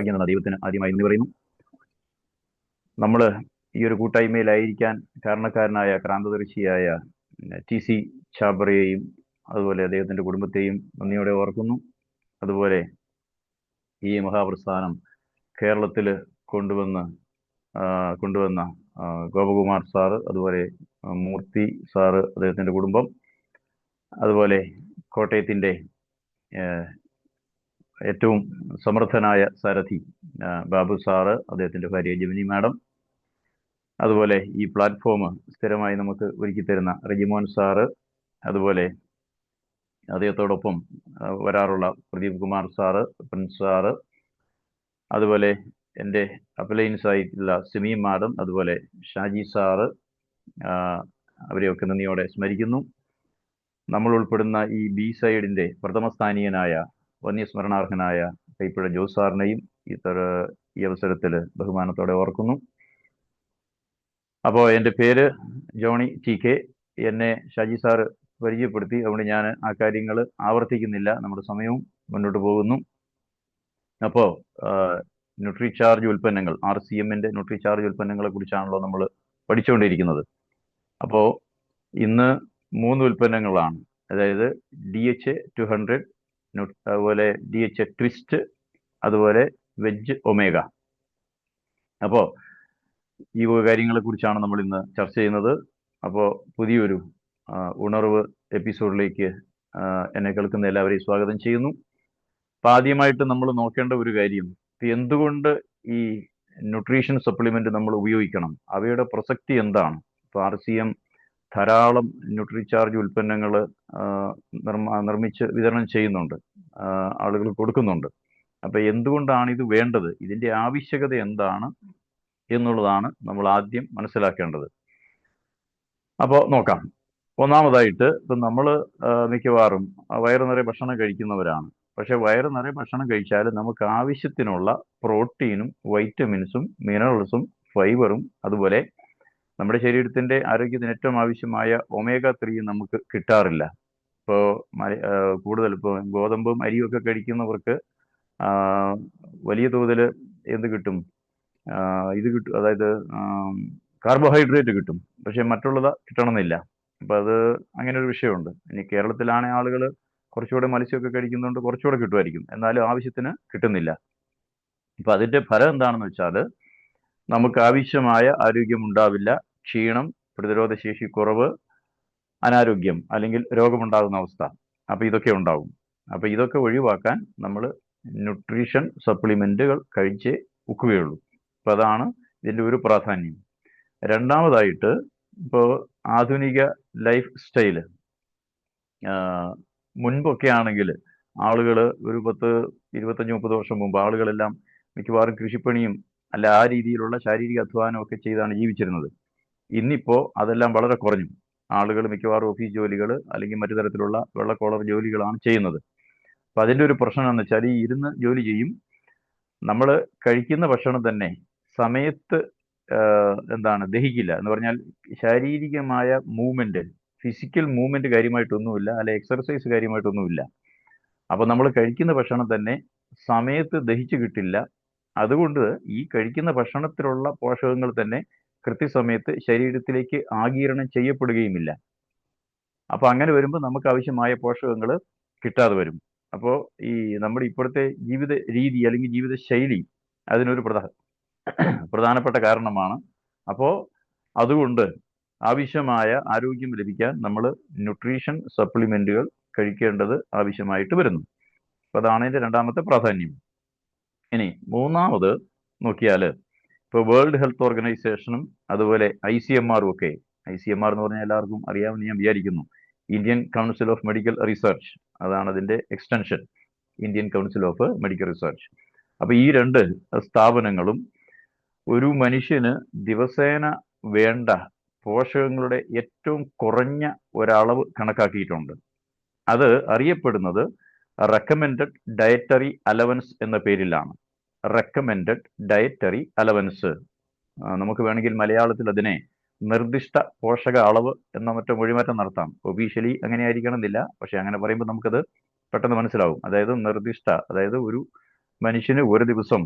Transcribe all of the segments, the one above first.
നൽകിയെന്ന ദൈവത്തിന് ആദ്യമായി നന്ദി പറയുന്നു. നമ്മൾ ഈ ഒരു കൂട്ടായ്മയിലായിരിക്കാൻ കാരണക്കാരനായ ക്രാന്തദർശിയായ TC ഛാബറയെയും അതുപോലെ അദ്ദേഹത്തിന്റെ കുടുംബത്തെയും നന്ദിയോടെ ഓർക്കുന്നു. അതുപോലെ ഈ മഹാപ്രസ്ഥാനം കേരളത്തിൽ കൊണ്ടുവന്ന ഗോപകുമാർ സാറ്, അതുപോലെ മൂർത്തി സാറ്, അദ്ദേഹത്തിന്റെ കുടുംബം, അതുപോലെ കോട്ടയത്തിന്റെ ഏറ്റവും സമർത്ഥനായ സാരഥി ബാബു സാറ്, അദ്ദേഹത്തിന്റെ ഭാര്യ ജമിനി മാഡം, അതുപോലെ ഈ പ്ലാറ്റ്ഫോം സ്ഥിരമായി നമുക്ക് ഒരുക്കി തരുന്ന റെജിമോൻ സാറ്, അതുപോലെ അദ്ദേഹത്തോടൊപ്പം വരാറുള്ള Pradeep Kumar sir, Prince sir, അതുപോലെ എൻ്റെ അപ്ലയൻസ് ആയിട്ടുള്ള സിമി മാഡം, അതുപോലെ ഷാജി സാറ്, അവരെയൊക്കെ നന്ദിയോടെ സ്മരിക്കുന്നു. നമ്മൾ ഉൾപ്പെടുന്ന ഈ ബി സൈഡിന്റെ പ്രഥമസ്ഥാനീയനായ വന്യസ്മരണാർഹനായ കൈപ്പുഴ ജോസ് സാറിനെയും ഈ അവസരത്തിൽ ബഹുമാനത്തോടെ ഓർക്കുന്നു. അപ്പോൾ എൻ്റെ പേര് ജോണി TK. എന്നെ ഷാജി സാറ് പരിചയപ്പെടുത്തി, അതുകൊണ്ട് ഞാൻ ആ കാര്യങ്ങൾ ആവർത്തിക്കുന്നില്ല. നമ്മുടെ സമയവും മുന്നോട്ട് പോകുന്നു. അപ്പോൾ ന്യൂട്രിചാർജ് ഉൽപ്പന്നങ്ങൾ, RCMന്റെ ന്യൂട്രിചാർജ് ഉൽപ്പന്നങ്ങളെ കുറിച്ചാണല്ലോ നമ്മൾ പഠിച്ചുകൊണ്ടിരിക്കുന്നത്. അപ്പോൾ ഇന്ന് 3 ഉൽപ്പന്നങ്ങളാണ്, അതായത് DHA 200, അതുപോലെ DHA ട്വിസ്റ്റ്, അതുപോലെ വെജ് ഒമേഗ. അപ്പോൾ ഈ കാര്യങ്ങളെ കുറിച്ചാണ് നമ്മൾ ഇന്ന് ചർച്ച ചെയ്യുന്നത്. അപ്പോൾ പുതിയൊരു ഉണർവ് എപ്പിസോഡിലേക്ക് എന്നെ കേൾക്കുന്ന എല്ലാവരെയും സ്വാഗതം ചെയ്യുന്നു. അപ്പം ആദ്യമായിട്ട് നമ്മൾ നോക്കേണ്ട ഒരു കാര്യം, എന്തുകൊണ്ട് ഈ ന്യൂട്രീഷൻ സപ്ലിമെന്റ് നമ്മൾ ഉപയോഗിക്കണം, അവയുടെ പ്രസക്തി എന്താണ്? ഇപ്പോൾ RCM ധാരാളം ന്യൂട്രിചാർജ് ഉൽപ്പന്നങ്ങൾ നിർമ്മിച്ച് വിതരണം ചെയ്യുന്നുണ്ട്, ആളുകൾ കൊടുക്കുന്നുണ്ട്. അപ്പം എന്തുകൊണ്ടാണ് ഇത് വേണ്ടത്, ഇതിൻ്റെ ആവശ്യകത എന്താണ് എന്നുള്ളതാണ് നമ്മൾ ആദ്യം മനസ്സിലാക്കേണ്ടത്. അപ്പോൾ നോക്കാം. ഒന്നാമതായിട്ട് ഇപ്പം നമ്മൾ മിക്കവാറും വയറു നിറയെ ഭക്ഷണം കഴിക്കുന്നവരാണ്. പക്ഷെ വയറു നിറയെ ഭക്ഷണം കഴിച്ചാൽ നമുക്ക് ആവശ്യത്തിനുള്ള പ്രോട്ടീനും വൈറ്റമിൻസും മിനറൽസും ഫൈബറും അതുപോലെ നമ്മുടെ ശരീരത്തിന്റെ ആരോഗ്യത്തിന് ഏറ്റവും ആവശ്യമായ omega-3 നമുക്ക് കിട്ടാറില്ല. ഇപ്പോൾ കൂടുതൽ ഇപ്പോൾ ഗോതമ്പും അരിയും ഒക്കെ കഴിക്കുന്നവർക്ക് വലിയ തോതിൽ എന്ത് കിട്ടും, ഇത് കിട്ടും, അതായത് കാർബോഹൈഡ്രേറ്റ് കിട്ടും. പക്ഷെ മറ്റുള്ളത് കിട്ടണമെന്നില്ല. അപ്പം അത് അങ്ങനെ ഒരു വിഷയമുണ്ട്. ഇനി കേരളത്തിലാണെ ആളുകൾ കുറച്ചുകൂടെ മത്സ്യമൊക്കെ കഴിക്കുന്നുണ്ട്, കുറച്ചുകൂടെ കിട്ടുമായിരിക്കും, എന്നാലും ആവശ്യത്തിന് കിട്ടുന്നില്ല. അപ്പം അതിൻ്റെ ഫലം എന്താണെന്ന് വെച്ചാൽ നമുക്ക് ആവശ്യമായ ആരോഗ്യം ഉണ്ടാവില്ല. ക്ഷീണം, പ്രതിരോധശേഷി കുറവ്, അനാരോഗ്യം അല്ലെങ്കിൽ രോഗമുണ്ടാകുന്ന അവസ്ഥ, അപ്പം ഇതൊക്കെ ഉണ്ടാകും. അപ്പം ഇതൊക്കെ ഒഴിവാക്കാൻ നമ്മൾ ന്യൂട്രീഷൻ സപ്ലിമെന്റുകൾ കഴിച്ചേ ഒക്കുകയുള്ളൂ. അപ്പം അതാണ് ഇതിൻ്റെ ഒരു പ്രാധാന്യം. രണ്ടാമതായിട്ട്, ഇപ്പോൾ ആധുനിക ലൈഫ് സ്റ്റൈല്, മുൻപൊക്കെ ആണെങ്കിൽ ആളുകൾ ഒരു 10, 25, 30 വർഷം മുമ്പ് ആളുകളെല്ലാം മിക്കവാറും കൃഷിപ്പണിയും അല്ല ആ രീതിയിലുള്ള ശാരീരിക അധ്വാനമൊക്കെ ചെയ്താണ് ജീവിച്ചിരുന്നത്. ഇന്നിപ്പോൾ അതെല്ലാം വളരെ കുറഞ്ഞു. ആളുകൾ മിക്കവാറും ഓഫീസ് ജോലികൾ അല്ലെങ്കിൽ മറ്റു തരത്തിലുള്ള വെള്ളക്കോളർ ജോലികളാണ് ചെയ്യുന്നത്. അപ്പം അതിൻ്റെ ഒരു പ്രശ്നം എന്ന് വെച്ചാൽ ഈ ഇരുന്ന് ജോലി ചെയ്യും. നമ്മൾ കഴിക്കുന്ന ഭക്ഷണം തന്നെ സമയത്ത് ദഹിക്കില്ല. എന്ന് പറഞ്ഞാൽ ശാരീരികമായ മൂവ്മെന്റ്, ഫിസിക്കൽ മൂവ്മെന്റ് കാര്യമായിട്ടൊന്നുമില്ല, അല്ലെ എക്സർസൈസ് കാര്യമായിട്ടൊന്നുമില്ല. അപ്പം നമ്മൾ കഴിക്കുന്ന ഭക്ഷണം തന്നെ സമയത്ത് ദഹിച്ചു കിട്ടില്ല. അതുകൊണ്ട് ഈ കഴിക്കുന്ന ഭക്ഷണത്തിലുള്ള പോഷകങ്ങൾ തന്നെ കൃത്യസമയത്ത് ശരീരത്തിലേക്ക് ആഗിരണം ചെയ്യപ്പെടുകയുമില്ല. അപ്പോൾ അങ്ങനെ വരുമ്പോൾ നമുക്ക് ആവശ്യമായ പോഷകങ്ങൾ കിട്ടാതെ വരും. അപ്പോൾ ഈ നമ്മുടെ ഇപ്പോഴത്തെ ജീവിത രീതി അല്ലെങ്കിൽ ജീവിത ശൈലി അതിനൊരു പ്രധാനപ്പെട്ട കാരണമാണ്. അപ്പോൾ അതുകൊണ്ട് ആവശ്യമായ ആരോഗ്യം ലഭിക്കാൻ നമ്മൾ ന്യൂട്രീഷൻ സപ്ലിമെന്റുകൾ കഴിക്കേണ്ടത് ആവശ്യമായിട്ട് വരുന്നു. അപ്പോൾ അതാണ് ഇതിൻ്റെ രണ്ടാമത്തെ പ്രാധാന്യം. ഇനി മൂന്നാമത് നോക്കിയാൽ, ഇപ്പോൾ വേൾഡ് ഹെൽത്ത് ഓർഗനൈസേഷനും അതുപോലെ ICMR ഒക്കെ, ICMR എന്ന് പറഞ്ഞാൽ എല്ലാവർക്കും അറിയാമെന്ന് ഞാൻ വിചാരിക്കുന്നു, Indian council of medical research, അതാണ് അതിൻ്റെ extension, Indian council of medical research. അപ്പോൾ ഈ 2 സ്ഥാപനങ്ങളും ഒരു മനുഷ്യന് ദിവസേന വേണ്ട പോഷകങ്ങളുടെ ഏറ്റവും കുറഞ്ഞ ഒരളവ് കണക്കാക്കിയിട്ടുണ്ട്. അത് അറിയപ്പെടുന്നത് റെക്കമെൻഡഡ് ഡയറ്ററി അലവൻസ് എന്ന പേരിലാണ്. റെക്കമെൻഡഡ് ഡയറ്ററി അലവൻസ്, നമുക്ക് വേണമെങ്കിൽ മലയാളത്തിൽ അതിനെ നിർദ്ദിഷ്ട പോഷക അളവ് എന്ന മറ്റോ മൊഴിമാറ്റം നടത്താം. ഒഫീഷ്യലി അങ്ങനെ ആയിരിക്കണമെന്നില്ല, പക്ഷെ അങ്ങനെ പറയുമ്പോൾ നമുക്കത് പെട്ടെന്ന് മനസ്സിലാവും. അതായത് നിർദ്ദിഷ്ട, അതായത് ഒരു മനുഷ്യന് ഒരു ദിവസം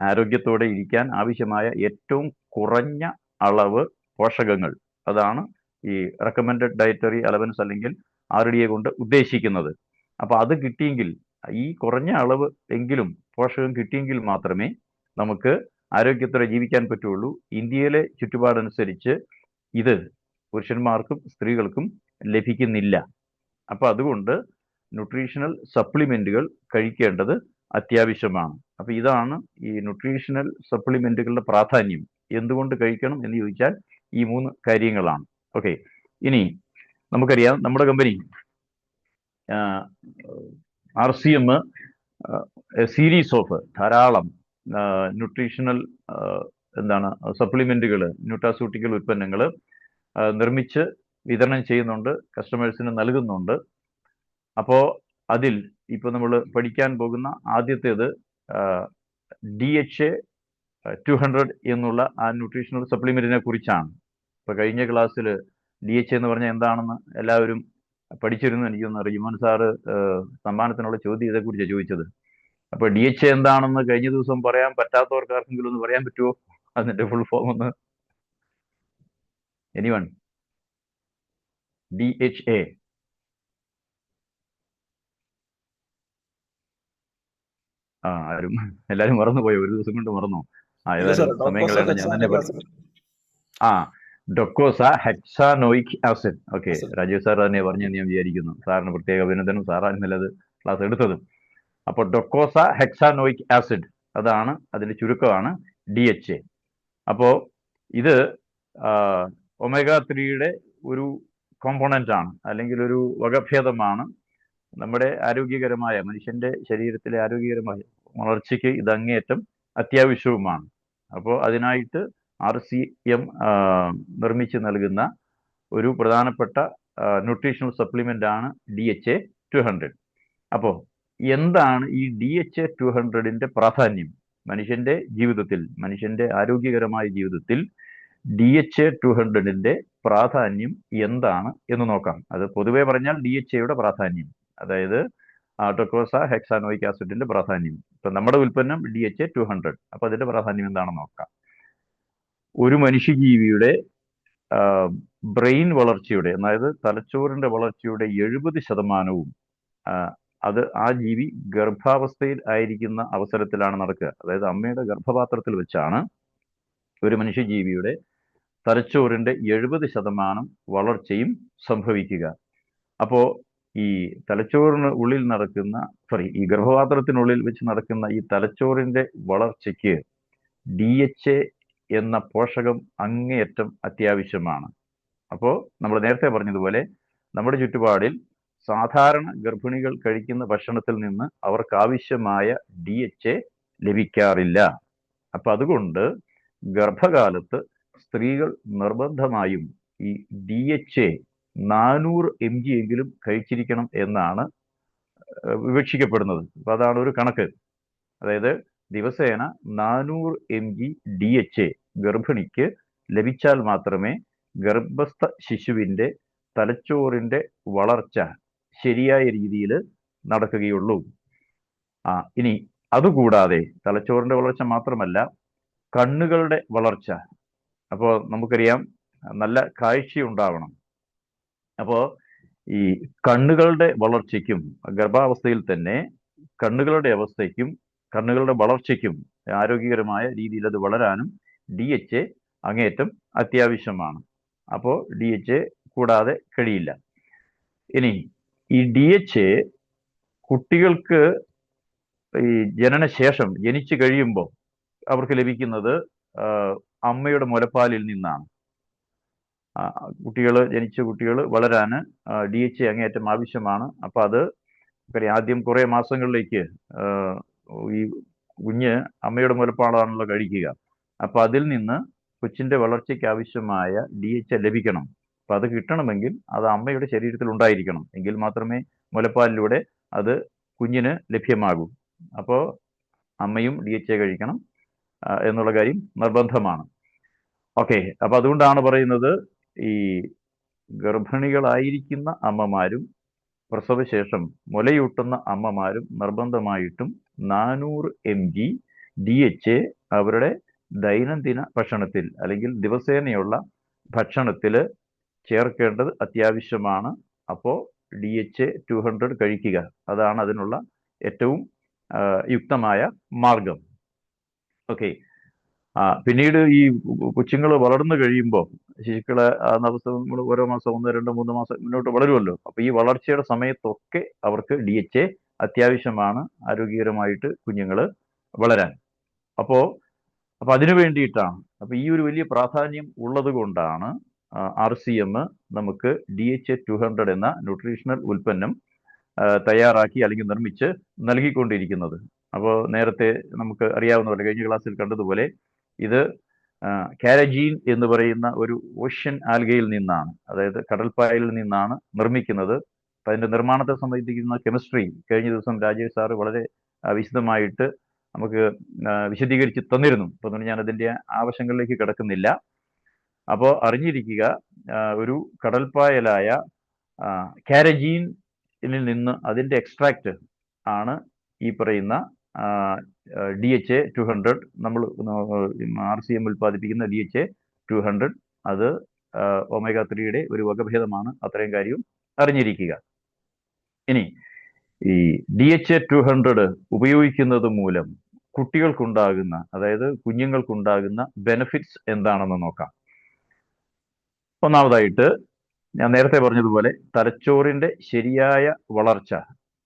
ആരോഗ്യത്തോടെ ഇരിക്കാൻ ആവശ്യമായ ഏറ്റവും കുറഞ്ഞ അളവ് പോഷകങ്ങൾ, അതാണ് ഈ റെക്കമെൻഡഡ് ഡയറ്ററി അലവൻസ് അല്ലെങ്കിൽ RDA കൊണ്ട് ഉദ്ദേശിക്കുന്നത്. അപ്പോൾ അത് കിട്ടിയെങ്കിൽ, ഈ കുറഞ്ഞ അളവ് എങ്കിലും പോഷകം കിട്ടിയെങ്കിൽ മാത്രമേ നമുക്ക് ആരോഗ്യത്തോടെ ജീവിക്കാൻ പറ്റുള്ളൂ. ഇന്ത്യയിലെ ചുറ്റുപാടനുസരിച്ച് ഇത് പുരുഷന്മാർക്കും സ്ത്രീകൾക്കും ലഭിക്കുന്നില്ല. അപ്പോൾ അതുകൊണ്ട് ന്യൂട്രീഷണൽ സപ്ലിമെന്റുകൾ കഴിക്കേണ്ടത് അത്യാവശ്യമാണ്. അപ്പോൾ ഇതാണ് ഈ ന്യൂട്രീഷണൽ സപ്ലിമെന്റുകളുടെ പ്രാധാന്യം. എന്തുകൊണ്ട് കഴിക്കണം എന്ന് ചോദിച്ചാൽ ഈ 3 കാര്യങ്ങളാണ്. ഓക്കെ, ഇനി നമുക്കറിയാം നമ്മുടെ കമ്പനി RCM സീരീസ് ഓഫ് ധാരാളം ന്യൂട്രീഷണൽ സപ്ലിമെന്റുകൾ, ന്യൂട്രാസ്യൂട്ടിക്കൽ ഉൽപ്പന്നങ്ങൾ നിർമ്മിച്ച് വിതരണം ചെയ്യുന്നുണ്ട്, കസ്റ്റമേഴ്സിന് നൽകുന്നുണ്ട്. അപ്പോൾ അതിൽ ഇപ്പോൾ നമ്മൾ പഠിക്കാൻ പോകുന്ന ആദ്യത്തേത് DHA 200 എന്നുള്ള ആ ന്യൂട്രീഷണൽ സപ്ലിമെന്റിനെ കുറിച്ചാണ്. ഇപ്പോൾ കഴിഞ്ഞ ക്ലാസ്സിൽ DHA എന്ന് പറഞ്ഞാൽ എന്താണെന്ന് എല്ലാവരും പഠിച്ചിരുന്നു. എനിക്കൊന്ന് റിജിമോൻ സാറ് സമ്മാനത്തിനുള്ള ചോദ്യം ഇതേക്കുറിച്ചാണ് ചോദിച്ചത്. അപ്പോൾ DHA എന്താണെന്ന് കഴിഞ്ഞ ദിവസം പറയാൻ പറ്റാത്തവർക്ക് ആർക്കെങ്കിലും ഒന്ന് പറയാൻ പറ്റുമോ? അതിന്റെ ഫുൾ ഫോം ഒന്ന്? എനിവൺ? DHA എല്ലാരും മറന്നുപോയോ? ഒരു ദിവസം കൊണ്ട് മറന്നോ? ഏതായാലും സമയം കളയാതെ ഞാൻ തന്നെ പറഞ്ഞു. ഡൊക്കോസ ഹെക്സാനോയിക് ആസിഡ്. ഓക്കെ, രാജീവ് സാർ തന്നെ പറഞ്ഞെന്ന് ഞാൻ വിചാരിക്കുന്നു. സാറിന് പ്രത്യേക അഭിനന്ദനം, സാറാണ് ഇന്നലെ അത് ക്ലാസ് എടുത്തത്. അപ്പോൾ ഡൊക്കോസ ഹെക്സാനോയിക് ആസിഡ്, അതാണ് അതിന്റെ ചുരുക്കമാണ് DHA. അപ്പോൾ ഇത് omega-3 ഒരു കോമ്പോണന്റ് ആണ്, അല്ലെങ്കിൽ ഒരു വകഭേദമാണ്. നമ്മുടെ ആരോഗ്യകരമായ, മനുഷ്യന്റെ ശരീരത്തിലെ ആരോഗ്യകരമായ വളർച്ചയ്ക്ക് ഇത് അങ്ങേയറ്റം അത്യാവശ്യവുമാണ്. അപ്പോൾ അതിനായിട്ട് RCM നിർമ്മിച്ച് നൽകുന്ന ഒരു പ്രധാനപ്പെട്ട ന്യൂട്രീഷണൽ സപ്ലിമെന്റ് ആണ് DHA 200. അപ്പോൾ എന്താണ് ഈ DHA 200ന്റെ പ്രാധാന്യം മനുഷ്യന്റെ ജീവിതത്തിൽ, മനുഷ്യന്റെ ആരോഗ്യകരമായ ജീവിതത്തിൽ DHA 200ന്റെ പ്രാധാന്യം എന്താണ് എന്ന് നോക്കാം. അത് പൊതുവെ പറഞ്ഞാൽ DHAയുടെ പ്രാധാന്യം, അതായത് ഡൊക്കോസ ഹെക്സാനോയിക് ആസിഡിന്റെ പ്രാധാന്യം. ഇപ്പൊ നമ്മുടെ ഉൽപ്പന്നം DHA 200. അപ്പൊ അതിന്റെ പ്രാധാന്യം എന്താണെന്ന് നോക്കാം. ഒരു മനുഷ്യജീവിയുടെ ബ്രെയിൻ വളർച്ചയുടെ, അതായത് തലച്ചോറിന്റെ വളർച്ചയുടെ 70% അത് ആ ജീവി ഗർഭാവസ്ഥയിൽ ആയിരിക്കുന്ന അവസരത്തിലാണ് നടക്കുക. അതായത് അമ്മയുടെ ഗർഭപാത്രത്തിൽ വെച്ചാണ് ഒരു മനുഷ്യജീവിയുടെ തലച്ചോറിന്റെ 70% വളർച്ചയും സംഭവിക്കുക. അപ്പോ ഈ തലച്ചോറിന് ഉള്ളിൽ നടക്കുന്ന, ഈ ഗർഭപാത്രത്തിനുള്ളിൽ വെച്ച് നടക്കുന്ന ഈ തലച്ചോറിന്റെ വളർച്ചയ്ക്ക് DHA എന്ന പോഷകം അങ്ങേയറ്റം അത്യാവശ്യമാണ്. അപ്പോൾ നമ്മൾ നേരത്തെ പറഞ്ഞതുപോലെ നമ്മുടെ ചുറ്റുപാടിൽ സാധാരണ ഗർഭിണികൾ കഴിക്കുന്ന ഭക്ഷണത്തിൽ നിന്ന് അവർക്ക് ആവശ്യമായ DHA ലഭിക്കാറില്ല. അപ്പൊ അതുകൊണ്ട് ഗർഭകാലത്ത് സ്ത്രീകൾ നിർബന്ധമായും ഈ DHA 400 mg എങ്കിലും കഴിച്ചിരിക്കണം എന്നാണ് വിവക്ഷിക്കപ്പെടുന്നത്. അപ്പൊ അതാണ് ഒരു കണക്ക്. അതായത് ദിവസേന 400 mg DHA ഗർഭിണിക്ക് ലഭിച്ചാൽ മാത്രമേ ഗർഭസ്ഥ ശിശുവിന്റെ തലച്ചോറിന്റെ വളർച്ച ശരിയായ രീതിയിൽ നടക്കുകയുള്ളൂ. ഇനി അതുകൂടാതെ തലച്ചോറിന്റെ വളർച്ച മാത്രമല്ല, കണ്ണുകളുടെ വളർച്ച. അപ്പോൾ നമുക്കറിയാം നല്ല കാഴ്ചയുണ്ടാവണം. അപ്പോൾ ഈ കണ്ണുകളുടെ വളർച്ചയ്ക്കും ഗർഭാവസ്ഥയിൽ തന്നെ കണ്ണുകളുടെ അവസ്ഥയ്ക്കും കണ്ണുകളുടെ വളർച്ചയ്ക്കും ആരോഗ്യകരമായ രീതിയിൽ അത് വളരാനും DHA അങ്ങേയറ്റം അത്യാവശ്യമാണ്. അപ്പോൾ DHA കൂടാതെ കഴിയില്ല. ഇനി ഈ DHA കുട്ടികൾക്ക് ഈ ജനനശേഷം, ജനിച്ചു കഴിയുമ്പോൾ അവർക്ക് ലഭിക്കുന്നത് അമ്മയുടെ മുലപ്പാലിൽ നിന്നാണ്. ജനിച്ച കുട്ടികൾ വളരാൻ DHA അങ്ങേയറ്റം ആവശ്യമാണ്. അപ്പൊ അത് ആദ്യം കുറെ മാസങ്ങളിലേക്ക് ഈ കുഞ്ഞ് അമ്മയുടെ മുലപ്പാലാണല്ലോ കഴിക്കുക. അപ്പൊ അതിൽ നിന്ന് കൊച്ചിന്റെ വളർച്ചയ്ക്ക് ആവശ്യമായ DHA ലഭിക്കണം. അപ്പൊ അത് കിട്ടണമെങ്കിൽ അത് അമ്മയുടെ ശരീരത്തിൽ ഉണ്ടായിരിക്കണം, എങ്കിൽ മാത്രമേ മുലപ്പാലിലൂടെ അത് കുഞ്ഞിന് ലഭ്യമാകൂ. അപ്പോൾ അമ്മയും DHA കഴിക്കണം എന്നുള്ള കാര്യം നിർബന്ധമാണ്. ഓക്കെ, അപ്പൊ അതുകൊണ്ടാണ് പറയുന്നത് ഈ ഗർഭിണികളായിരിക്കുന്ന അമ്മമാരും പ്രസവശേഷം മുലയൂട്ടുന്ന അമ്മമാരും നിർബന്ധമായിട്ടും 400 mg DHA അവരുടെ ദൈനംദിന ഭക്ഷണത്തിൽ അല്ലെങ്കിൽ ദിവസേനയുള്ള ഭക്ഷണത്തിൽ ചേർക്കേണ്ടത് അത്യാവശ്യമാണ്. അപ്പോൾ DHA 200 കഴിക്കുക, അതാണ് അതിനുള്ള ഏറ്റവും യുക്തമായ മാർഗം. ഓക്കെ. പിന്നീട് ഈ കൊച്ചുങ്ങൾ വളർന്നു കഴിയുമ്പോൾ, ശിശുക്കളെ അവസ്ഥ നമ്മൾ ഓരോ മാസം 1, 2, 3 മാസം മുന്നോട്ട് വളരുമല്ലോ. അപ്പൊ ഈ വളർച്ചയുടെ സമയത്തൊക്കെ അവർക്ക് DHA അത്യാവശ്യമാണ്, ആരോഗ്യകരമായിട്ട് കുഞ്ഞുങ്ങൾ വളരാൻ. അപ്പോ അതിനു വേണ്ടിയിട്ടാണ്, അപ്പൊ ഈ ഒരു വലിയ പ്രാധാന്യം ഉള്ളത് കൊണ്ടാണ് RCM നമുക്ക് DHA 200 എന്ന ന്യൂട്രീഷണൽ ഉൽപ്പന്നം തയ്യാറാക്കി അല്ലെങ്കിൽ നിർമ്മിച്ച് നൽകിക്കൊണ്ടിരിക്കുന്നത്. അപ്പോൾ നേരത്തെ നമുക്ക് അറിയാവുന്ന പോലെ, കഴിഞ്ഞ ക്ലാസ്സിൽ കണ്ടതുപോലെ, ഇത് കാരജീൻ എന്ന് പറയുന്ന ഒരു ഓഷ്യൻ ആൽഗയിൽ നിന്നാണ്, അതായത് കടൽപ്പായലിൽ നിന്നാണ് നിർമ്മിക്കുന്നത്. അപ്പം അതിന്റെ നിർമ്മാണത്തെ സംബന്ധിക്കുന്ന കെമിസ്ട്രി കഴിഞ്ഞ ദിവസം രാജേഷ് സാറ് വളരെ വിശദമായിട്ട് നമുക്ക് വിശദീകരിച്ച് തന്നിരുന്നു. അപ്പം അതുകൊണ്ട് ഞാൻ അതിന്റെ ആവശ്യങ്ങളിലേക്ക് കിടക്കുന്നില്ല. അപ്പോൾ അറിഞ്ഞിരിക്കുക, ഒരു കടൽപ്പായലായ കാരജീനിൽ നിന്ന് അതിന്റെ എക്സ്ട്രാക്റ്റ് ആണ് ഈ പറയുന്ന DHA 200. നമ്മൾ RCM ഉൽപ്പാദിപ്പിക്കുന്ന DHA 200 അത് ഒമേഗ 3യുടെ ഒരു വകഭേദമാണ്. അത്രയും കാര്യവും അറിഞ്ഞിരിക്കുക. ഇനി ഈ DHA 200 ഉപയോഗിക്കുന്നത് മൂലം കുട്ടികൾക്കുണ്ടാകുന്ന, അതായത് കുഞ്ഞുങ്ങൾക്കുണ്ടാകുന്ന ബെനിഫിറ്റ്സ് എന്താണെന്ന് നോക്കാം. ഒന്നാമതായിട്ട് ഞാൻ നേരത്തെ പറഞ്ഞതുപോലെ തലച്ചോറിന്റെ ശരിയായ വളർച്ച.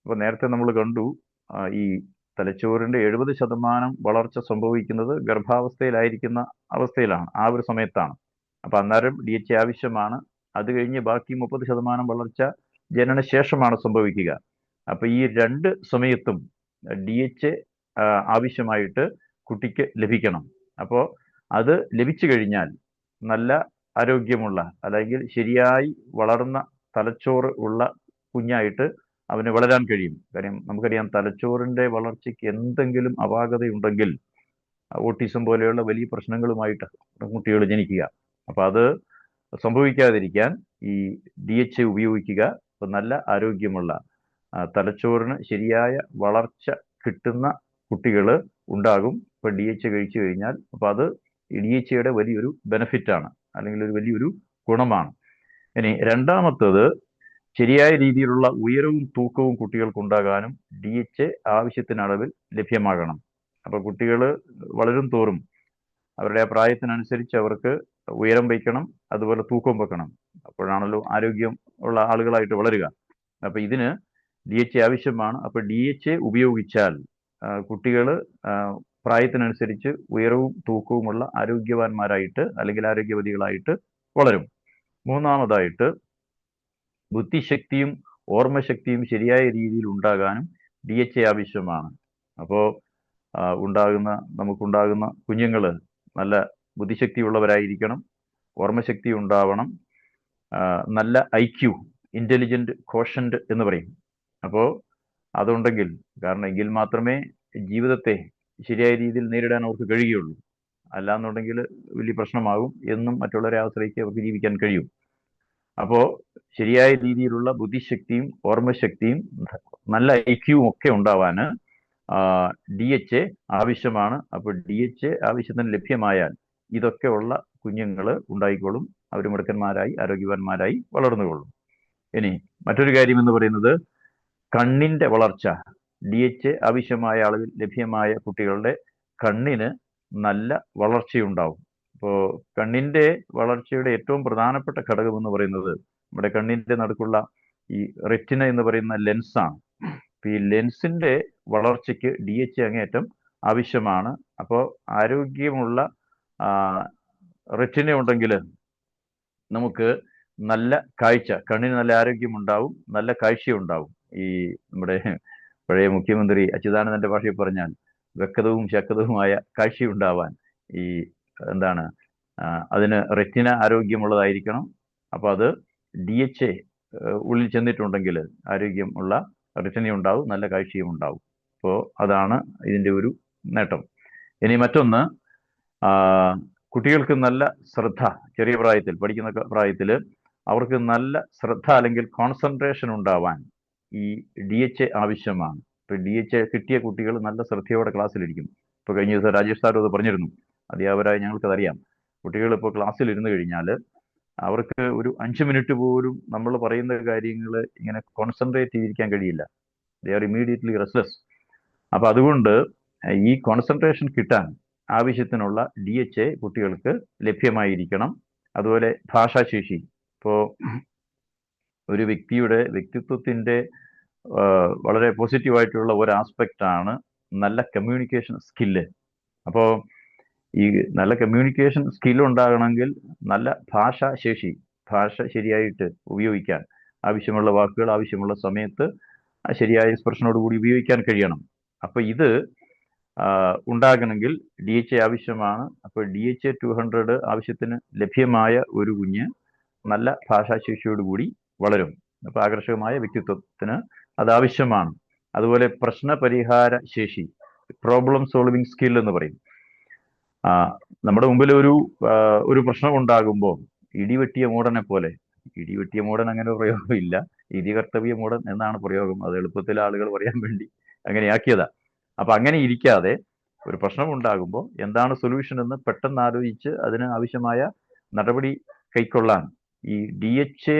അപ്പൊ നേരത്തെ നമ്മൾ കണ്ടു, ഈ തലച്ചോറിന്റെ 70% വളർച്ച സംഭവിക്കുന്നത് ഗർഭാവസ്ഥയിലായിരിക്കുന്ന അവസ്ഥയിലാണ്, ആ ഒരു സമയത്താണ്. അപ്പൊ അന്നേരം DHA ആവശ്യമാണ്. അത് കഴിഞ്ഞ് ബാക്കി 30% വളർച്ച ജനനശേഷമാണ് സംഭവിക്കുക. അപ്പൊ ഈ 2 സമയത്തും DHA ആവശ്യമായിട്ട് കുട്ടിക്ക് ലഭിക്കണം. അപ്പോൾ അത് ലഭിച്ചു കഴിഞ്ഞാൽ നല്ല ആരോഗ്യമുള്ള, അല്ലെങ്കിൽ ശരിയായി വളർന്ന തലച്ചോറ് ഉള്ള കുഞ്ഞായിട്ട് അവന് വളരാൻ കഴിയും. കാര്യം നമുക്കറിയാം, തലച്ചോറിന്റെ വളർച്ചയ്ക്ക് എന്തെങ്കിലും അപാകതയുണ്ടെങ്കിൽ ഓട്ടിസം പോലെയുള്ള വലിയ പ്രശ്നങ്ങളുമായിട്ട് കുട്ടികൾ ജനിക്കുക. അപ്പൊ അത് സംഭവിക്കാതിരിക്കാൻ ഈ DHA ഉപയോഗിക്കുക. അപ്പൊ നല്ല ആരോഗ്യമുള്ള, തലച്ചോറിന് ശരിയായ വളർച്ച കിട്ടുന്ന കുട്ടികൾ ഉണ്ടാകും. ഇപ്പൊ DHA കഴിച്ചു കഴിഞ്ഞാൽ. അപ്പൊ അത് DHAയുടെ വലിയൊരു ബെനിഫിറ്റാണ്, അല്ലെങ്കിൽ ഒരു വലിയൊരു ഗുണമാണ്. ഇനി രണ്ടാമത്തത്, ശരിയായ രീതിയിലുള്ള ഉയരവും തൂക്കവും കുട്ടികൾക്ക് ഉണ്ടാകാനും DHA ആവശ്യത്തിന് അളവിൽ ലഭ്യമാകണം. അപ്പൊ കുട്ടികൾ വളരും തോറും അവരുടെ പ്രായത്തിനനുസരിച്ച് അവർക്ക് ഉയരം വയ്ക്കണം, അതുപോലെ തൂക്കം വെക്കണം. അപ്പോഴാണല്ലോ ആരോഗ്യം ഉള്ള ആളുകളായിട്ട് വളരുക. അപ്പൊ ഇതിന് DHA ആവശ്യമാണ്. അപ്പൊ DHA ഉപയോഗിച്ചാൽ കുട്ടികൾ പ്രായത്തിനനുസരിച്ച് ഉയരവും തൂക്കവുമുള്ള ആരോഗ്യവാന്മാരായിട്ട്, അല്ലെങ്കിൽ ആരോഗ്യവതികളായിട്ട് വളരും. മൂന്നാമതായിട്ട്, ബുദ്ധിശക്തിയും ഓർമ്മശക്തിയും ശരിയായ രീതിയിൽ ഉണ്ടാകാനും DHA ആവശ്യമാണ്. അപ്പോൾ നമുക്കുണ്ടാകുന്ന കുഞ്ഞുങ്ങൾ നല്ല ബുദ്ധിശക്തിയുള്ളവരായിരിക്കണം, ഓർമ്മശക്തി ഉണ്ടാവണം, നല്ല IQ, ഇന്റലിജന്റ് കോഷന്റ് എന്ന് പറയും. അപ്പോൾ അതുണ്ടെങ്കിൽ, കാരണം എങ്കിൽ മാത്രമേ ജീവിതത്തെ ശരിയായ രീതിയിൽ നേരിടാൻ അവർക്ക് കഴിയുകയുള്ളൂ. അല്ലാന്നുണ്ടെങ്കിൽ വലിയ പ്രശ്നമാകും. എന്നും മറ്റുള്ളവരെ ആശ്രയിച്ച് അവർക്ക് ജീവിക്കാൻ കഴിയും. അപ്പോൾ ശരിയായ രീതിയിലുള്ള ബുദ്ധിശക്തിയും ഓർമ്മശക്തിയും നല്ല IQവും ഒക്കെ ഉണ്ടാവാന് DHA ആവശ്യമാണ്. അപ്പോൾ DHA ആവശ്യത്തിന് ലഭ്യമായാൽ ഇതൊക്കെ ഉള്ള കുഞ്ഞുങ്ങൾ ഉണ്ടായിക്കോളും. അവർ മിടുക്കന്മാരായി ആരോഗ്യവാന്മാരായി വളർന്നുകൊള്ളും. ഇനി മറ്റൊരു കാര്യം എന്ന് പറയുന്നത്, കണ്ണിന്റെ വളർച്ച. DHA ആവശ്യമായ അളവിൽ ലഭ്യമായ കുട്ടികളുടെ കണ്ണിന് നല്ല വളർച്ചയുണ്ടാവും. അപ്പോൾ കണ്ണിന്റെ വളർച്ചയുടെ ഏറ്റവും പ്രധാനപ്പെട്ട ഘടകം എന്ന് പറയുന്നത് നമ്മുടെ കണ്ണിന്റെ നടുക്കുള്ള ഈ റെറ്റിന എന്ന് പറയുന്ന ലെൻസാണ്. ഈ ലെൻസിന്റെ വളർച്ചയ്ക്ക് DHA അങ്ങേയറ്റം ആവശ്യമാണ്. അപ്പോൾ ആരോഗ്യമുള്ള റെറ്റിന ഉണ്ടെങ്കിൽ നമുക്ക് നല്ല കാഴ്ച, കണ്ണിന് നല്ല ആരോഗ്യമുണ്ടാവും, നല്ല കാഴ്ചയുണ്ടാവും. ഈ നമ്മുടെ പഴയ മുഖ്യമന്ത്രി അച്യുതാനന്ദന്റെ ഭാഷയിൽ പറഞ്ഞാൽ വ്യക്തവും ശക്തവുമായ കാഴ്ചയുണ്ടാവാൻ ഈ എന്താണ് അതിന് റെറ്റിന ആരോഗ്യമുള്ളതായിരിക്കണം. അപ്പോൾ അത് DHA ഉള്ളിൽ ചെന്നിട്ടുണ്ടെങ്കിൽ ആരോഗ്യം ഉള്ള റെറ്റിന ഉണ്ടാവും, നല്ല കാഴ്ചയും ഉണ്ടാവും. അപ്പോൾ അതാണ് ഇതിൻ്റെ ഒരു നേട്ടം. ഇനി മറ്റൊന്ന്, കുട്ടികൾക്ക് നല്ല ശ്രദ്ധ, ചെറിയ പ്രായത്തിൽ, പഠിക്കുന്ന പ്രായത്തിൽ അവർക്ക് നല്ല ശ്രദ്ധ അല്ലെങ്കിൽ കോൺസെൻട്രേഷൻ ഉണ്ടാവാൻ ഈ DHA ആവശ്യമാണ്. ഇപ്പൊ DHA കിട്ടിയ കുട്ടികൾ നല്ല ശ്രദ്ധയോടെ ക്ലാസ്സിലിരിക്കും. ഇപ്പോൾ കഴിഞ്ഞ ദിവസം രാജേഷ് സാറും അത് പറഞ്ഞിരുന്നു. അധ്യാപകരായി ഞങ്ങൾക്കതറിയാം. കുട്ടികൾ ഇപ്പോൾ ക്ലാസ്സിൽ ഇരുന്ന് കഴിഞ്ഞാൽ അവർക്ക് ഒരു 5 മിനിറ്റ് പോലും നമ്മൾ പറയുന്ന കാര്യങ്ങൾ ഇങ്ങനെ കോൺസെൻട്രേറ്റ് ചെയ്തിരിക്കാൻ കഴിയില്ല. They are immediately restless. അപ്പൊ അതുകൊണ്ട് ഈ കോൺസെൻട്രേഷൻ കിട്ടാൻ ആവശ്യത്തിനുള്ള DHA കുട്ടികൾക്ക് ലഭ്യമായിരിക്കണം. അതുപോലെ ഭാഷാശേഷി, ഇപ്പോൾ ഒരു വ്യക്തിയുടെ വ്യക്തിത്വത്തിന്റെ വളരെ പോസിറ്റീവായിട്ടുള്ള ഒരു ആസ്പെക്റ്റ് ആണ് നല്ല കമ്മ്യൂണിക്കേഷൻ സ്കില്ല്. അപ്പോൾ ഈ നല്ല കമ്മ്യൂണിക്കേഷൻ സ്കിൽ ഉണ്ടാകണമെങ്കിൽ നല്ല ഭാഷാശേഷി, ഭാഷ ശരിയായിട്ട് ഉപയോഗിക്കാൻ, ആവശ്യമുള്ള വാക്കുകൾ ആവശ്യമുള്ള സമയത്ത് ശരിയായ എക്സ്പ്രഷനോട് കൂടി ഉപയോഗിക്കാൻ കഴിയണം. അപ്പൊ ഇത് ഉണ്ടാകണമെങ്കിൽ DHA ആവശ്യമാണ്. അപ്പോൾ DHA 200 ആവശ്യത്തിന് ലഭ്യമായ ഒരു കുഞ്ഞ് നല്ല ഭാഷാശേഷിയോടുകൂടി വളരും. അപ്പോൾ ആകർഷകമായ വ്യക്തിത്വത്തിന് അത് ആവശ്യമാണ്. അതുപോലെ പ്രശ്ന പരിഹാര ശേഷി, പ്രോബ്ലം സോൾവിങ് സ്കിൽ എന്ന് പറയും. നമ്മുടെ മുമ്പിൽ ഒരു പ്രശ്നം ഉണ്ടാകുമ്പോൾ ഇടിവെട്ടിയ മൂടനെ പോലെ, ഇടിവെട്ടിയ മൂടൻ അങ്ങനെ പ്രയോഗമില്ല, ഇടികർത്തവ്യ മൂടൻ എന്നാണ് പ്രയോഗം. അത് എളുപ്പത്തിൽ ആളുകൾ പറയാൻ വേണ്ടി അങ്ങനെയാക്കിയതാ. അപ്പൊ അങ്ങനെ ഇരിക്കാതെ ഒരു പ്രശ്നം ഉണ്ടാകുമ്പോൾ എന്താണ് സൊല്യൂഷൻ എന്ന് പെട്ടെന്ന് ആലോചിച്ച് അതിന് ആവശ്യമായ നടപടി കൈക്കൊള്ളാൻ ഈ DHA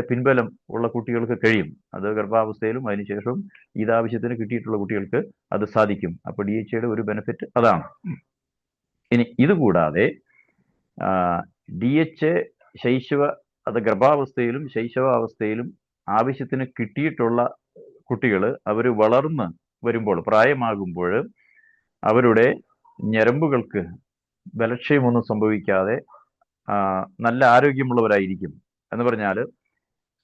പിൻബലം ഉള്ള കുട്ടികൾക്ക് കഴിയും. അത് ഗർഭാവസ്ഥയിലും അതിനുശേഷവും ഇതാവശ്യത്തിന് കിട്ടിയിട്ടുള്ള കുട്ടികൾക്ക് അത് സാധിക്കും. അപ്പൊ DHA ഒരു ബെനിഫിറ്റ് അതാണ്. ഇനി ഇതുകൂടാതെ DHA ഗർഭാവസ്ഥയിലും ശൈശവാവസ്ഥയിലും ആവശ്യത്തിന് കിട്ടിയിട്ടുള്ള കുട്ടികൾ അവർ വളർന്ന് വരുമ്പോൾ, പ്രായമാകുമ്പോൾ അവരുടെ ഞരമ്പുകൾക്ക് ബലക്ഷയമൊന്നും സംഭവിക്കാതെ നല്ല ആരോഗ്യമുള്ളവരായിരിക്കും. എന്ന് പറഞ്ഞാൽ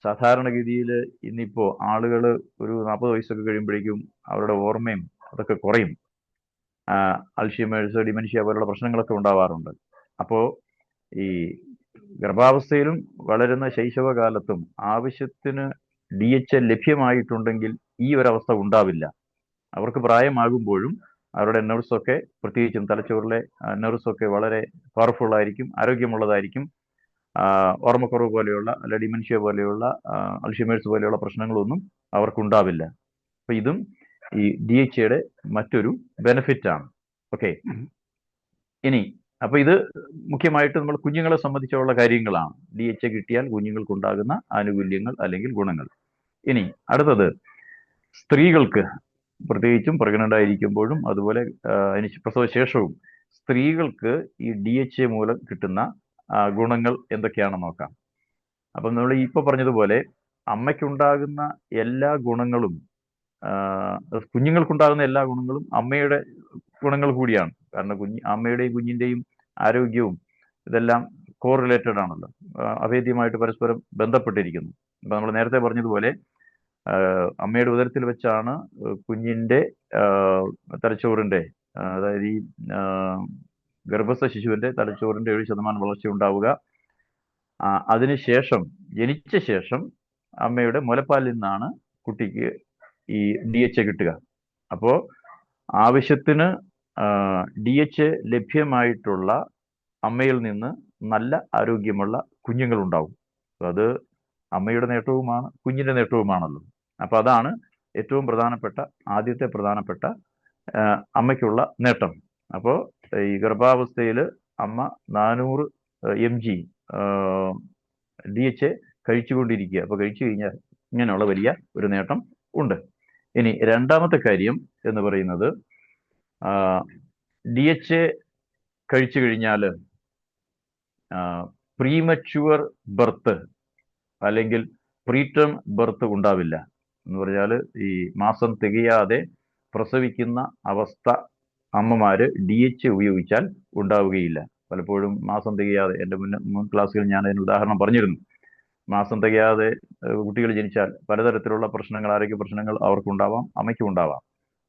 സാധാരണഗതിയിൽ ഇന്നിപ്പോൾ ആളുകൾ ഒരു 40 വയസ്സൊക്കെ കഴിയുമ്പോഴേക്കും അവരുടെ ഓർമ്മയും അതൊക്കെ കുറയും. അൾഷിമേഴ്സ്, ഡിമെൻഷ്യ പോലുള്ള പ്രശ്നങ്ങളൊക്കെ ഉണ്ടാവാറുണ്ട്. അപ്പോൾ ഈ ഗർഭാവസ്ഥയിലും വളരുന്ന ശൈശവകാലത്തും ആവശ്യത്തിന് DHA ലഭ്യമായിട്ടുണ്ടെങ്കിൽ ഈ ഒരവസ്ഥ ഉണ്ടാവില്ല. അവർക്ക് പ്രായമാകുമ്പോഴും അവരുടെ നെർവ്സൊക്കെ, പ്രത്യേകിച്ചും തലച്ചോറിലെ നെർവ്സൊക്കെ വളരെ പവർഫുൾ ആയിരിക്കും, ആരോഗ്യമുള്ളതായിരിക്കും. ഓർമ്മക്കുറവ് പോലെയുള്ള, അല്ല ഡിമെൻഷ്യ പോലെയുള്ള, അൾഷിമേഴ്സ് പോലെയുള്ള പ്രശ്നങ്ങളൊന്നും അവർക്കുണ്ടാവില്ല. അപ്പൊ ഇതും ഈ DHA മറ്റൊരു ബെനിഫിറ്റ് ആണ്. ഓക്കെ, ഇനി അപ്പൊ ഇത് മുഖ്യമായിട്ട് നമ്മൾ കുഞ്ഞുങ്ങളെ സംബന്ധിച്ചുള്ള കാര്യങ്ങളാണ്. DHA കിട്ടിയാൽ കുഞ്ഞുങ്ങൾക്കുണ്ടാകുന്ന ആനുകൂല്യങ്ങൾ അല്ലെങ്കിൽ ഗുണങ്ങൾ. ഇനി അടുത്തത് സ്ത്രീകൾക്ക്, പ്രത്യേകിച്ചും പ്രഗ്നന്റ് ആയിരിക്കുമ്പോഴും അതുപോലെ പ്രസവശേഷവും സ്ത്രീകൾക്ക് ഈ DHA മൂലം കിട്ടുന്ന ഗുണങ്ങൾ എന്തൊക്കെയാണെന്ന് നോക്കാം. അപ്പം നമ്മൾ ഇപ്പൊ പറഞ്ഞതുപോലെ അമ്മയ്ക്കുണ്ടാകുന്ന എല്ലാ ഗുണങ്ങളും, കുഞ്ഞുങ്ങൾക്കുണ്ടാകുന്ന എല്ലാ ഗുണങ്ങളും അമ്മയുടെ ഗുണങ്ങൾ കൂടിയാണ്. കാരണം അമ്മയുടെയും കുഞ്ഞിന്റെയും ആരോഗ്യവും ഇതെല്ലാം കോറിലേറ്റഡ് ആണല്ലോ, അഭേദ്യമായിട്ട് പരസ്പരം ബന്ധപ്പെട്ടിരിക്കുന്നു. അപ്പൊ നമ്മൾ നേരത്തെ പറഞ്ഞതുപോലെ അമ്മയുടെ ഉദരത്തിൽ വെച്ചാണ് കുഞ്ഞിന്റെ തലച്ചോറിന്റെ, അതായത് ഈ ഗർഭസ്ഥ ശിശുവിന്റെ തലച്ചോറിന്റെ 7% വളർച്ച ഉണ്ടാവുക. അതിനുശേഷം, ജനിച്ച ശേഷം അമ്മയുടെ മുലപ്പാലിൽ നിന്നാണ് കുട്ടിക്ക് ഈ DHA കിട്ടുക. അപ്പോൾ ആവശ്യത്തിന് DHA ലഭ്യമായിട്ടുള്ള അമ്മയിൽ നിന്ന് നല്ല ആരോഗ്യമുള്ള കുഞ്ഞുങ്ങൾ ഉണ്ടാവും. അത് അമ്മയുടെ നേട്ടവുമാണ്, കുഞ്ഞിന്റെ നേട്ടവുമാണല്ലോ. അപ്പൊ അതാണ് ഏറ്റവും ആദ്യത്തെ പ്രധാനപ്പെട്ട അമ്മയ്ക്കുള്ള നേട്ടം. അപ്പോൾ ഈ ഗർഭാവസ്ഥയിൽ അമ്മ 400 mg DHA കഴിച്ചുകൊണ്ടിരിക്കുക. അപ്പൊ കഴിച്ചു കഴിഞ്ഞാൽ ഇങ്ങനെയുള്ള വലിയ ഒരു നേട്ടം ഉണ്ട്. ഇനി രണ്ടാമത്തെ കാര്യം എന്ന് പറയുന്നത്, DHA കഴിച്ചു കഴിഞ്ഞാൽ പ്രീമച്യൂർ ബർത്ത് അല്ലെങ്കിൽ പ്രീടേം ബർത്ത് ഉണ്ടാവില്ല. എന്ന് പറഞ്ഞാൽ ഈ മാസം തികയാതെ പ്രസവിക്കുന്ന അവസ്ഥ അമ്മമാര് DHA ഉപയോഗിച്ചാൽ ഉണ്ടാവുകയില്ല. പലപ്പോഴും മാസം തികയാതെ, എൻ്റെ മുൻ ക്ലാസ്സുകളിൽ ഞാൻ അതിന് ഉദാഹരണം പറഞ്ഞിരുന്നു. മാസം തികയാതെ കുട്ടികൾ ജനിച്ചാൽ പലതരത്തിലുള്ള പ്രശ്നങ്ങൾ, ആരോഗ്യ പ്രശ്നങ്ങൾ അവർക്കുണ്ടാവാം, അമ്മയ്ക്കും ഉണ്ടാവാം.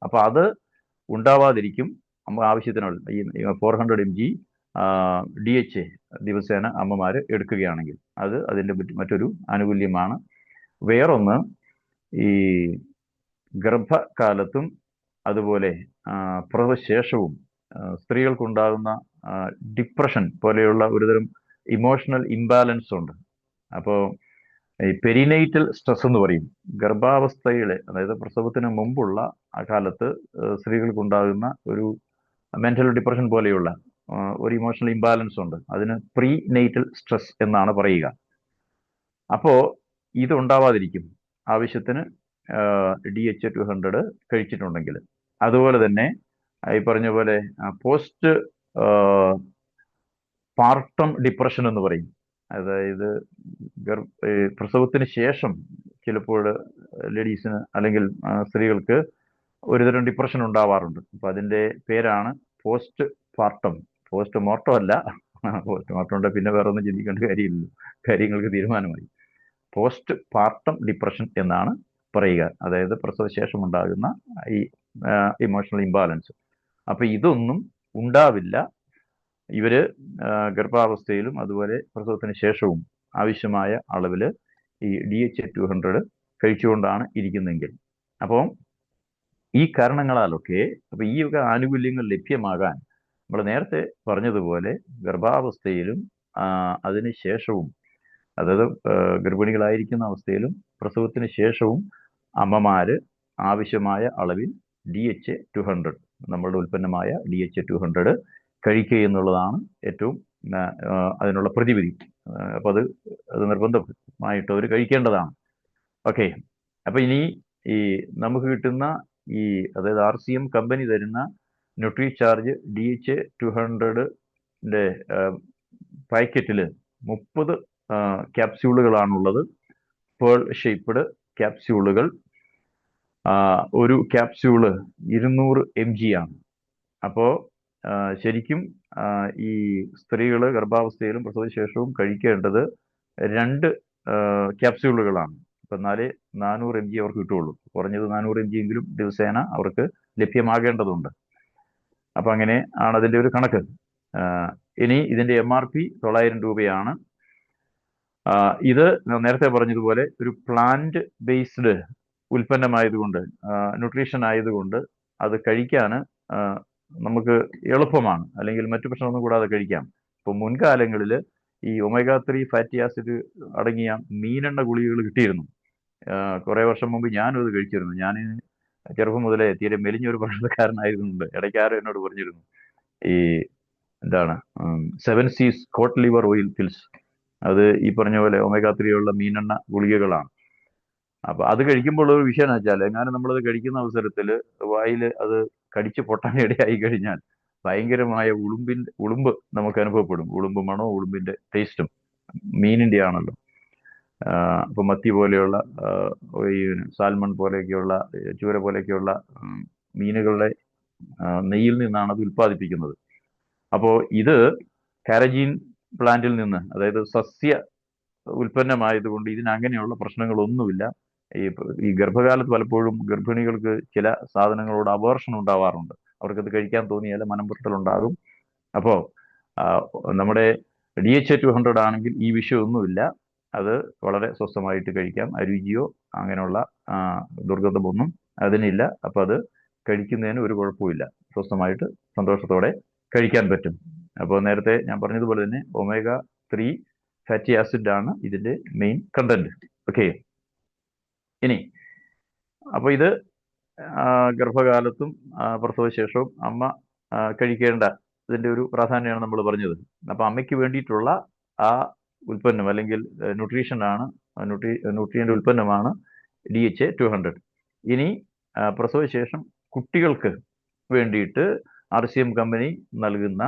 അപ്പൊ അത് ഉണ്ടാവാതിരിക്കും നമുക്ക് ആവശ്യത്തിനുള്ള ഈ 400 mg DHA ദിവസേന അമ്മമാര് എടുക്കുകയാണെങ്കിൽ. അത് അതിൻ്റെ മറ്റൊരു ആനുകൂല്യമാണ്. വേറൊന്ന്, ഈ ഗർഭകാലത്തും അതുപോലെ പ്രസവശേഷവും സ്ത്രീകൾക്കുണ്ടാകുന്ന ഡിപ്രഷൻ പോലെയുള്ള ഒരുതരം ഇമോഷണൽ ഇംബാലൻസ് ഉണ്ട്. അപ്പോൾ ഈ പെരിനൈറ്റൽ സ്ട്രെസ് എന്ന് പറയും. ഗർഭാവസ്ഥയിലെ, അതായത് പ്രസവത്തിന് മുമ്പുള്ള ആ കാലത്ത് സ്ത്രീകൾക്കുണ്ടാകുന്ന ഒരു മെന്റൽ ഡിപ്രഷൻ പോലെയുള്ള ഒരു ഇമോഷണൽ ഇംബാലൻസ് ഉണ്ട്. അതിന് പ്രീ നെയ്റ്റൽ സ്ട്രെസ് എന്നാണ് പറയുക. അപ്പോൾ ഇത് ഉണ്ടാവാതിരിക്കും ആവശ്യത്തിന് DHA-200 കഴിച്ചിട്ടുണ്ടെങ്കിൽ. അതുപോലെ തന്നെ ഈ പറഞ്ഞ പോലെ പോസ്റ്റ് പാർട്ടം ഡിപ്രഷൻ എന്ന് പറയും. അതായത് പ്രസവത്തിന് ശേഷം ചിലപ്പോൾ ലേഡീസിന് അല്ലെങ്കിൽ സ്ത്രീകൾക്ക് ഒരുതരം ഡിപ്രഷൻ ഉണ്ടാവാറുണ്ട്. അപ്പൊ അതിന്റെ പേരാണ് പോസ്റ്റ് പാർട്ടം. പോസ്റ്റ് മോർട്ടം അല്ല. പോസ്റ്റ് മോർട്ടം ഉണ്ട് പിന്നെ വേറെ ഒന്നും ചിന്തിക്കേണ്ട കാര്യമില്ലല്ലോ, കാര്യങ്ങൾക്ക് തീരുമാനമായി. പോസ്റ്റ് പാർട്ടം ഡിപ്രഷൻ എന്നാണ് പറയുക. അതായത് പ്രസവശേഷം ഉണ്ടാകുന്ന ഈ ഇമോഷണൽ ഇംബാലൻസ്. അപ്പൊ ഇതൊന്നും ഉണ്ടാവില്ല. ഇവര് ഗർഭാവസ്ഥയിലും അതുപോലെ പ്രസവത്തിന് ശേഷവും ആവശ്യമായ അളവിൽ ഈ DHA-200 കഴിച്ചുകൊണ്ടാണ് ഇരിക്കുന്നതെങ്കിൽ. അപ്പോൾ ഈ കാരണങ്ങളാലൊക്കെ അപ്പൊ ഈ വക ആനുകൂല്യങ്ങൾ ലഭ്യമാകാൻ നമ്മൾ നേരത്തെ പറഞ്ഞതുപോലെ ഗർഭാവസ്ഥയിലും അതിന് ശേഷവും, അതായത് ഗർഭിണികളായിരിക്കുന്ന അവസ്ഥയിലും പ്രസവത്തിന് ശേഷവും അമ്മമാര് ആവശ്യമായ അളവിൽ DHA-200, നമ്മളുടെ ഉൽപ്പന്നമായ DHA-200 കഴിക്കുക എന്നുള്ളതാണ് ഏറ്റവും അതിനുള്ള പ്രതിവിധി. അപ്പൊ അത് നിർബന്ധമായിട്ട് അവർ കഴിക്കേണ്ടതാണ്. ഓക്കെ. അപ്പൊ ഇനി ഈ നമുക്ക് കിട്ടുന്ന ഈ അതായത് RCM കമ്പനി തരുന്ന ന്യൂട്രിചാർജ് DHA-200ന്റെ പാക്കറ്റിൽ 30 ക്യാപ്സ്യൂളുകളാണുള്ളത്. Pearl shaped ക്യാപ്സ്യൂളുകൾ. ഒരു ക്യാപ്സ്യൂള് 200 mg ആണ്. അപ്പോൾ ശരിക്കും ഈ സ്ത്രീകൾ ഗർഭാവസ്ഥയിലും പ്രസവശേഷവും കഴിക്കേണ്ടത് 2 ക്യാപ്സ്യൂളുകളാണ്. അപ്പൊ എന്നാലേ 400 mg അവർക്ക് കിട്ടുള്ളൂ. കുറഞ്ഞത് 400 mg എങ്കിലും ദിവസേന അവർക്ക് ലഭ്യമാകേണ്ടതുണ്ട്. അപ്പൊ അങ്ങനെ ആണ് അതിന്റെ ഒരു കണക്ക്. ഇനി ഇതിന്റെ MRP 900 രൂപയാണ്. ഇത് നേരത്തെ പറഞ്ഞതുപോലെ ഒരു പ്ലാന്റ് ബേസ്ഡ് ഉൽപ്പന്നമായതുകൊണ്ട്, ന്യൂട്രീഷൻ ആയതുകൊണ്ട് അത് കഴിക്കാൻ നമുക്ക് എളുപ്പമാണ്. അല്ലെങ്കിൽ മറ്റു പ്രശ്നമൊന്നും കൂടാതെ കഴിക്കാം. ഇപ്പൊ മുൻകാലങ്ങളിൽ ഈ omega-3 ഫാറ്റി ആസിഡ് അടങ്ങിയ മീനെണ്ണ ഗുളികകൾ കിട്ടിയിരുന്നു. കുറെ വർഷം മുമ്പ് ഞാനും അത് കഴിച്ചിരുന്നു. ഞാൻ ചെറുപ്പം മുതലേ തീരെ മെലിഞ്ഞൊരു ഭക്ഷണക്കാരനായിരുന്നുണ്ട്. ഇടയ്ക്കാരും എന്നോട് പറഞ്ഞിരുന്നു ഈ എന്താണ് 7 C's coat liver oil pills, അത് ഈ പറഞ്ഞ പോലെ omega-3 ഉള്ള മീനെണ്ണ ഗുളികകളാണ്. അപ്പൊ അത് കഴിക്കുമ്പോൾ ഒരു വിഷയം എന്ന് വെച്ചാൽ, എങ്ങാനും നമ്മളത് കഴിക്കുന്ന അവസരത്തിൽ വായിൽ അത് കടിച്ചു പൊട്ടാൻ ഇടയായി കഴിഞ്ഞാൽ ഭയങ്കരമായ ഉളുമ്പ് നമുക്ക് അനുഭവപ്പെടും. ഉളുമ്പ് മണവും ഉളുമ്പിന്റെ ടേസ്റ്റും. മീനിന്റെ ആണല്ലോ. ഇപ്പൊ മത്തി പോലെയുള്ള ഈ സാൽമൺ പോലെയൊക്കെയുള്ള ചൂര പോലെയൊക്കെയുള്ള മീനുകളുടെ നെയ്യിൽ നിന്നാണ് അത് ഉൽപ്പാദിപ്പിക്കുന്നത്. അപ്പോൾ ഇത് കാരജീൻ പ്ലാന്റിൽ നിന്ന്, അതായത് സസ്യ ഉൽപ്പന്നമായതുകൊണ്ട് ഇതിന് അങ്ങനെയുള്ള പ്രശ്നങ്ങളൊന്നുമില്ല. ഈ ഗർഭകാലത്ത് പലപ്പോഴും ഗർഭിണികൾക്ക് ചില സാധനങ്ങളോട് അവേർഷൻ ഉണ്ടാവാറുണ്ട്. അവർക്കത് കഴിക്കാൻ തോന്നിയാൽ മനംപുരട്ടലുണ്ടാകും. അപ്പോൾ നമ്മുടെ DHA-200 ആണെങ്കിൽ ഈ വിഷയമൊന്നുമില്ല. അത് വളരെ സ്വസ്ഥമായിട്ട് കഴിക്കാം. അരുചിയോ അങ്ങനെയുള്ള ദുർഗന്ധമൊന്നും അതിനില്ല. അപ്പൊ അത് കഴിക്കുന്നതിന് ഒരു കുഴപ്പമില്ല. സ്വസ്ഥമായിട്ട് സന്തോഷത്തോടെ കഴിക്കാൻ പറ്റും. അപ്പോൾ നേരത്തെ ഞാൻ പറഞ്ഞതുപോലെ തന്നെ omega-3 ഫാറ്റി ആസിഡ് ആണ് ഇതിന്റെ മെയിൻ കണ്ടന്റ്. ഓക്കെ. ഇനി അപ്പൊ ഇത് ഗർഭകാലത്തും പ്രസവശേഷവും അമ്മ കഴിക്കേണ്ട ഇതിന്റെ ഒരു പ്രാധാന്യമാണ് നമ്മൾ പറഞ്ഞത്. അപ്പൊ അമ്മയ്ക്ക് വേണ്ടിയിട്ടുള്ള ആ ഉൽപ്പന്നം അല്ലെങ്കിൽ ന്യൂട്രിയന്റ് ഉൽപ്പന്നമാണ് DHA-200. ഇനി പ്രസവശേഷം കുട്ടികൾക്ക് വേണ്ടിയിട്ട് RCM കമ്പനി നൽകുന്ന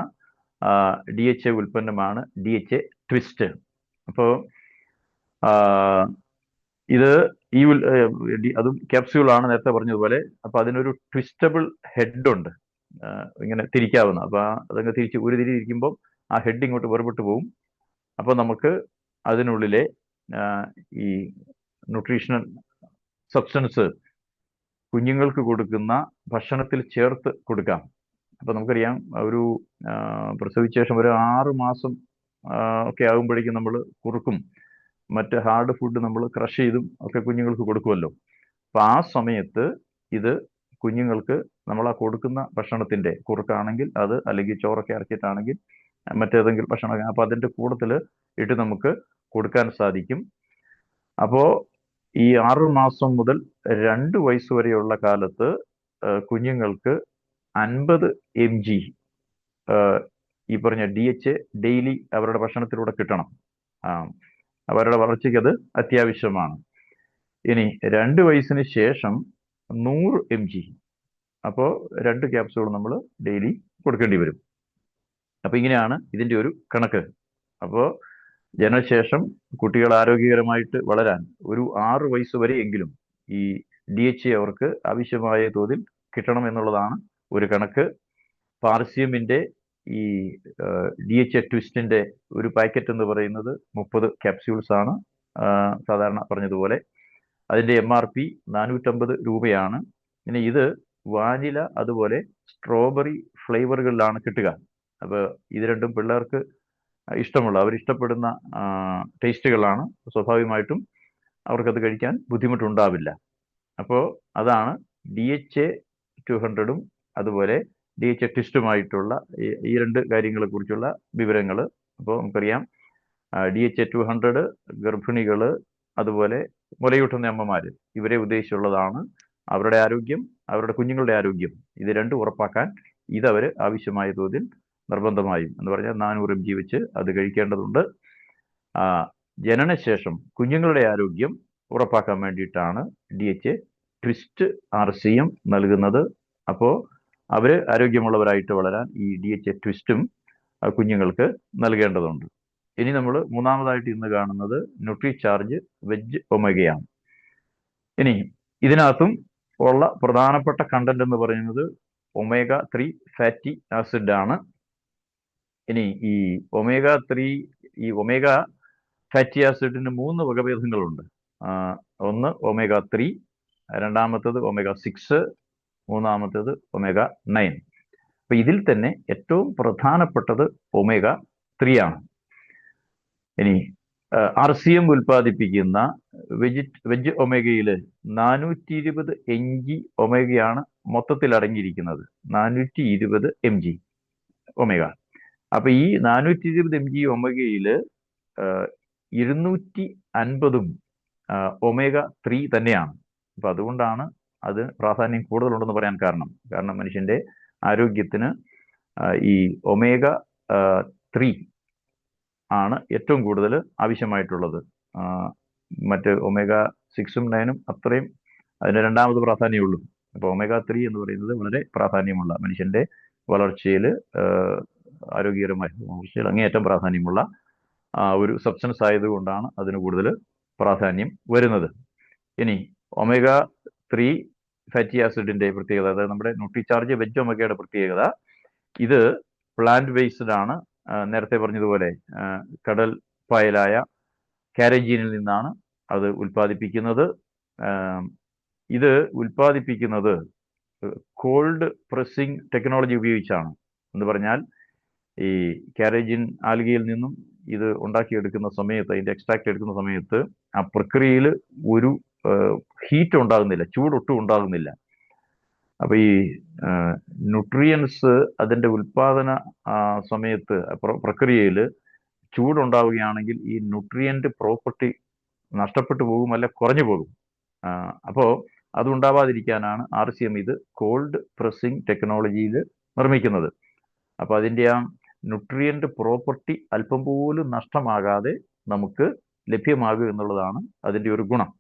DHA ഉൽപ്പന്നമാണ് DHA ട്വിസ്റ്റ്. അപ്പോൾ ഇത് അതും ക്യാപ്സ്യൂൾ ആണ് നേരത്തെ പറഞ്ഞതുപോലെ. അപ്പൊ അതിനൊരു ട്വിസ്റ്റബിൾ ഹെഡ് ഉണ്ട്, ഇങ്ങനെ തിരിക്കാവുന്ന. അപ്പൊ അതങ്ങ് തിരിച്ച് ഒരു തിരി ഇരിക്കുമ്പോൾ ആ ഹെഡ് ഇങ്ങോട്ട് വേർപെട്ട് പോകും. അപ്പൊ നമുക്ക് അതിനുള്ളിലെ ഈ ന്യൂട്രീഷണൽ സബ്സ്റ്റൻസ് കുഞ്ഞുങ്ങൾക്ക് കൊടുക്കുന്ന ഭക്ഷണത്തിൽ ചേർത്ത് കൊടുക്കാം. അപ്പൊ നമുക്കറിയാം, ഒരു പ്രസവിച്ച ശേഷം ഒരു 6 മാസം ഒക്കെ ആകുമ്പോഴേക്കും നമ്മൾ കുറുക്കും മറ്റ് ഹാർഡ് ഫുഡ് നമ്മൾ ക്രഷ് ചെയ്തും ഒക്കെ കുഞ്ഞുങ്ങൾക്ക് കൊടുക്കുമല്ലോ. അപ്പൊ ആ സമയത്ത് ഇത് കുഞ്ഞുങ്ങൾക്ക് നമ്മൾ ആ കൊടുക്കുന്ന ഭക്ഷണത്തിന്റെ കുറുക്കാണെങ്കിൽ അത്, അല്ലെങ്കിൽ ചോറൊക്കെ ഇറച്ചിട്ടാണെങ്കിൽ മറ്റേതെങ്കിലും ഭക്ഷണം, അപ്പൊ അതിന്റെ കൂട്ടത്തിൽ ഇട്ട് നമുക്ക് കൊടുക്കാൻ സാധിക്കും. അപ്പോ ഈ 6 മാസം മുതൽ 2 വയസ്സ് വരെയുള്ള കാലത്ത് കുഞ്ഞുങ്ങൾക്ക് 50 mg ഈ പറഞ്ഞ DHA ഡെയിലി അവരുടെ ഭക്ഷണത്തിലൂടെ കിട്ടണം. അവരുടെ വളർച്ചയ്ക്ക് അത് അത്യാവശ്യമാണ്. ഇനി 2 വയസ്സിന് ശേഷം 100 mg, അപ്പോൾ 2 ക്യാപ്സ്യൂൾ നമ്മൾ ഡെയിലി കൊടുക്കേണ്ടി വരും. അപ്പോൾ ഇങ്ങനെയാണ് ഇതിൻ്റെ ഒരു കണക്ക്. അപ്പോൾ ജനനശേഷം കുട്ടികൾ ആരോഗ്യകരമായിട്ട് വളരാൻ ഒരു 6 വയസ്സ് വരെയെങ്കിലും ഈ DHA അവർക്ക് ആവശ്യമായ തോതിൽ കിട്ടണം എന്നുള്ളതാണ് ഒരു കണക്ക്. പാർസ്യമിൻ്റെ ഈ DHA ട്വിസ്റ്റിൻ്റെ ഒരു പാക്കറ്റ് എന്ന് പറയുന്നത് 30 ക്യാപ്സ്യൂൾസ് ആണ്, സാധാരണ പറഞ്ഞതുപോലെ. അതിൻ്റെ MRP 450 രൂപയാണ്. ഇനി ഇത് വാനില അതുപോലെ സ്ട്രോബെറി ഫ്ലേവറുകളിലാണ് കിട്ടുക. അപ്പോൾ ഇത് രണ്ടും പിള്ളേർക്ക് അവരിഷ്ടപ്പെടുന്ന ടേസ്റ്റുകളാണ്. സ്വാഭാവികമായിട്ടും അവർക്കത് കഴിക്കാൻ ബുദ്ധിമുട്ടുണ്ടാവില്ല. അപ്പോൾ അതാണ് DHA 200-ഉം അതുപോലെ DHA ട്വിസ്റ്റുമായിട്ടുള്ള ഈ 2 കാര്യങ്ങളെക്കുറിച്ചുള്ള വിവരങ്ങൾ. അപ്പോൾ നമുക്കറിയാം DHA 200 ഗർഭിണികൾ അതുപോലെ മുലയൂട്ടുന്ന അമ്മമാർ ഇവരെ ഉദ്ദേശിച്ചുള്ളതാണ്. അവരുടെ ആരോഗ്യം, അവരുടെ കുഞ്ഞുങ്ങളുടെ ആരോഗ്യം, ഇത് രണ്ടും ഉറപ്പാക്കാൻ ഇതവർ ആവശ്യമായ തോതിൽ നിർബന്ധമായും എന്ന് പറഞ്ഞാൽ 400 mg വെച്ച് അത് കഴിക്കേണ്ടതുണ്ട്. ജനനശേഷം കുഞ്ഞുങ്ങളുടെ ആരോഗ്യം ഉറപ്പാക്കാൻ വേണ്ടിയിട്ടാണ് DHA ട്വിസ്റ്റ് RCM നൽകുന്നത്. അപ്പോൾ അവർ ആരോഗ്യമുള്ളവരായിട്ട് വളരാൻ ഈ DHA ട്വിസ്റ്റും കുഞ്ഞുങ്ങൾക്ക് നൽകേണ്ടതുണ്ട്. ഇനി നമ്മൾ മൂന്നാമതായിട്ട് ഇന്ന് കാണുന്നത് ന്യൂട്രിചാർജ് വെജ് ഒമേഗയാണ്. ഇനി ഇതിനകത്തും ഉള്ള പ്രധാനപ്പെട്ട കണ്ടന്റ് എന്ന് പറയുന്നത് omega-3 ഫാറ്റി ആസിഡ് ആണ്. ഇനി ഈ ഒമേഗ ഫാറ്റി ആസിഡിന് 3 വകഭേദങ്ങളുണ്ട്. ഒന്ന് omega-3, രണ്ടാമത്തേത് omega-6, മൂന്നാമത്തേത് omega-9. അപ്പൊ ഇതിൽ തന്നെ ഏറ്റവും പ്രധാനപ്പെട്ടത് omega-3 ആണ്. ഇനി RCM ഉൽപ്പാദിപ്പിക്കുന്ന വെജ് ഒമേഗയിൽ 420 mg ഒമേഗയാണ് മൊത്തത്തിൽ അടങ്ങിയിരിക്കുന്നത്. 420 mg ഒമേഗ. അപ്പൊ ഈ 420 mg ഒമേഗയിൽ 250 omega-3 തന്നെയാണ്. അപ്പൊ അതുകൊണ്ടാണ് അത് പ്രാധാന്യം കൂടുതലുണ്ടെന്ന് പറയാൻ കാരണം മനുഷ്യന്റെ ആരോഗ്യത്തിന് ഈ omega-3 ആണ് ഏറ്റവും കൂടുതൽ ആവശ്യമായിട്ടുള്ളത്. മറ്റ് omega-6ഉം 9ഉം അത്രയും അതിന് രണ്ടാമത് പ്രാധാന്യമുള്ളൂ. അപ്പോൾ omega-3 എന്ന് പറയുന്നത് വളരെ പ്രാധാന്യമുള്ള, മനുഷ്യന്റെ വളർച്ചയിൽ ആരോഗ്യകരമായ വളർച്ചയിൽ അങ്ങേയറ്റം പ്രാധാന്യമുള്ള ഒരു സബ്സ്റ്റൻസ് ആയതുകൊണ്ടാണ് അതിന് കൂടുതൽ പ്രാധാന്യം വരുന്നത്. ഇനി omega-3 ഫാറ്റി ആസിഡിന്റെ പ്രത്യേകത, അതായത് നമ്മുടെ ന്യൂട്രിചാർജ് വെജ് ഒമേഗയുടെ പ്രത്യേകത, ഇത് പ്ലാന്റ് ബേസ്ഡ് ആണ്. നേരത്തെ പറഞ്ഞതുപോലെ കടൽ പായലായ കാരജീനിൽ നിന്നാണ് അത് ഉൽപ്പാദിപ്പിക്കുന്നത്. ഇത് ഉൽപ്പാദിപ്പിക്കുന്നത് കോൾഡ് പ്രസ്സിംഗ് ടെക്നോളജി ഉപയോഗിച്ചാണ്. എന്ന് പറഞ്ഞാൽ ഈ കാരജിൻ ആൽഗയിൽ നിന്നും ഇത് ഉണ്ടാക്കിയെടുക്കുന്ന സമയത്ത്, അതിൻ്റെ എക്സ്ട്രാക്ട് എടുക്കുന്ന സമയത്ത് ആ പ്രക്രിയയിൽ ഒരു ഹീറ്റ് ഉണ്ടാകുന്നില്ല, ചൂടൊട്ടും ഉണ്ടാകുന്നില്ല. അപ്പൊ ഈ ന്യൂട്രിയൻസ് അതിൻ്റെ ഉൽപാദന സമയത്ത് പ്രക്രിയയിൽ ചൂടുണ്ടാവുകയാണെങ്കിൽ ഈ ന്യൂട്രിയന്റ് പ്രോപ്പർട്ടി നഷ്ടപ്പെട്ടു പോകും, അല്ല കുറഞ്ഞു പോകും. അപ്പോൾ അതുണ്ടാവാതിരിക്കാനാണ് RCM ഇത് കോൾഡ് പ്രസ്സിംഗ് ടെക്നോളജിയിൽ നിർമ്മിക്കുന്നത്. അപ്പോൾ അതിൻ്റെ ആ ന്യൂട്രിയന്റ് പ്രോപ്പർട്ടി അല്പം പോലും നഷ്ടമാകാതെ നമുക്ക് ലഭ്യമാകും എന്നുള്ളതാണ് അതിൻ്റെ ഒരു ഗുണം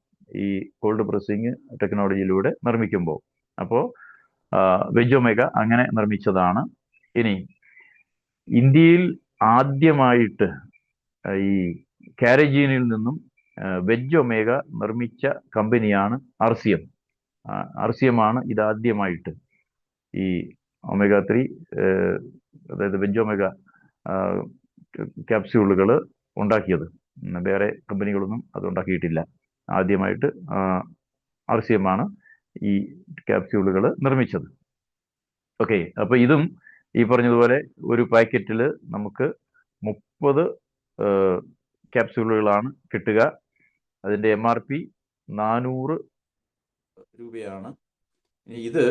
ഈ കോൾഡ് പ്രസ്സിംഗ് ടെക്നോളജിയിലൂടെ നിർമ്മിക്കുമ്പോൾ. അപ്പോൾ വെജ് ഒമേഗ അങ്ങനെ നിർമ്മിച്ചതാണ്. ഇനി ഇന്ത്യയിൽ ആദ്യമായിട്ട് ഈ കാരജീനിൽ നിന്നും വെജ് ഒമേഗ നിർമ്മിച്ച കമ്പനിയാണ് RCM. RCM ആണ് ഇതാദ്യമായിട്ട് ഈ omega-3 അതായത് വെജ് ഒമേഗ ക്യാപ്സ്യൂളുകൾ ഉണ്ടാക്കിയത്. വേറെ കമ്പനികളൊന്നും അത് ഉണ്ടാക്കിയിട്ടില്ല. ആദ്യമായിട്ട് RCM ആണ് ഈ ക്യാപ്സ്യൂളുകൾ നിർമ്മിച്ചത്. ഓക്കെ, അപ്പൊ ഇതും ഈ പറഞ്ഞതുപോലെ ഒരു പാക്കറ്റിൽ നമുക്ക് 30 ക്യാപ്സ്യൂളുകളാണ് കിട്ടുക. അതിൻ്റെ MRP 400 രൂപയാണ്. ഇത്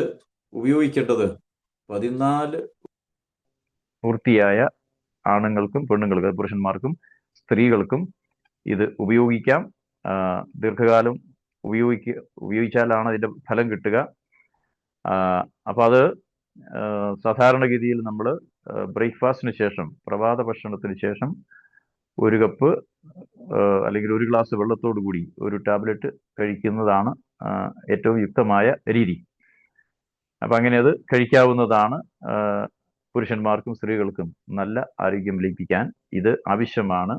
ഉപയോഗിക്കേണ്ടത് 14 പൂർത്തിയായ ആണുങ്ങൾക്കും പെണ്ണുങ്ങൾക്കും, പുരുഷന്മാർക്കും സ്ത്രീകൾക്കും ഇത് ഉപയോഗിക്കാം. ദീർഘകാലം ഉപയോഗിച്ചാലാണ് അതിൻ്റെ ഫലം കിട്ടുക. അപ്പം അത് സാധാരണഗതിയിൽ നമ്മൾ ബ്രേക്ക്ഫാസ്റ്റിന് ശേഷം, പ്രഭാത ഭക്ഷണത്തിന് ശേഷം ഒരു കപ്പ് അല്ലെങ്കിൽ ഒരു ഗ്ലാസ് വെള്ളത്തോടു കൂടി ഒരു ടാബ്ലറ്റ് കഴിക്കുന്നതാണ് ഏറ്റവും യുക്തമായ രീതി. അപ്പം അങ്ങനെ അത് കഴിക്കാവുന്നതാണ്. പുരുഷന്മാർക്കും സ്ത്രീകൾക്കും നല്ല ആരോഗ്യം ലഭിക്കാൻ ഇത് ആവശ്യമാണ്.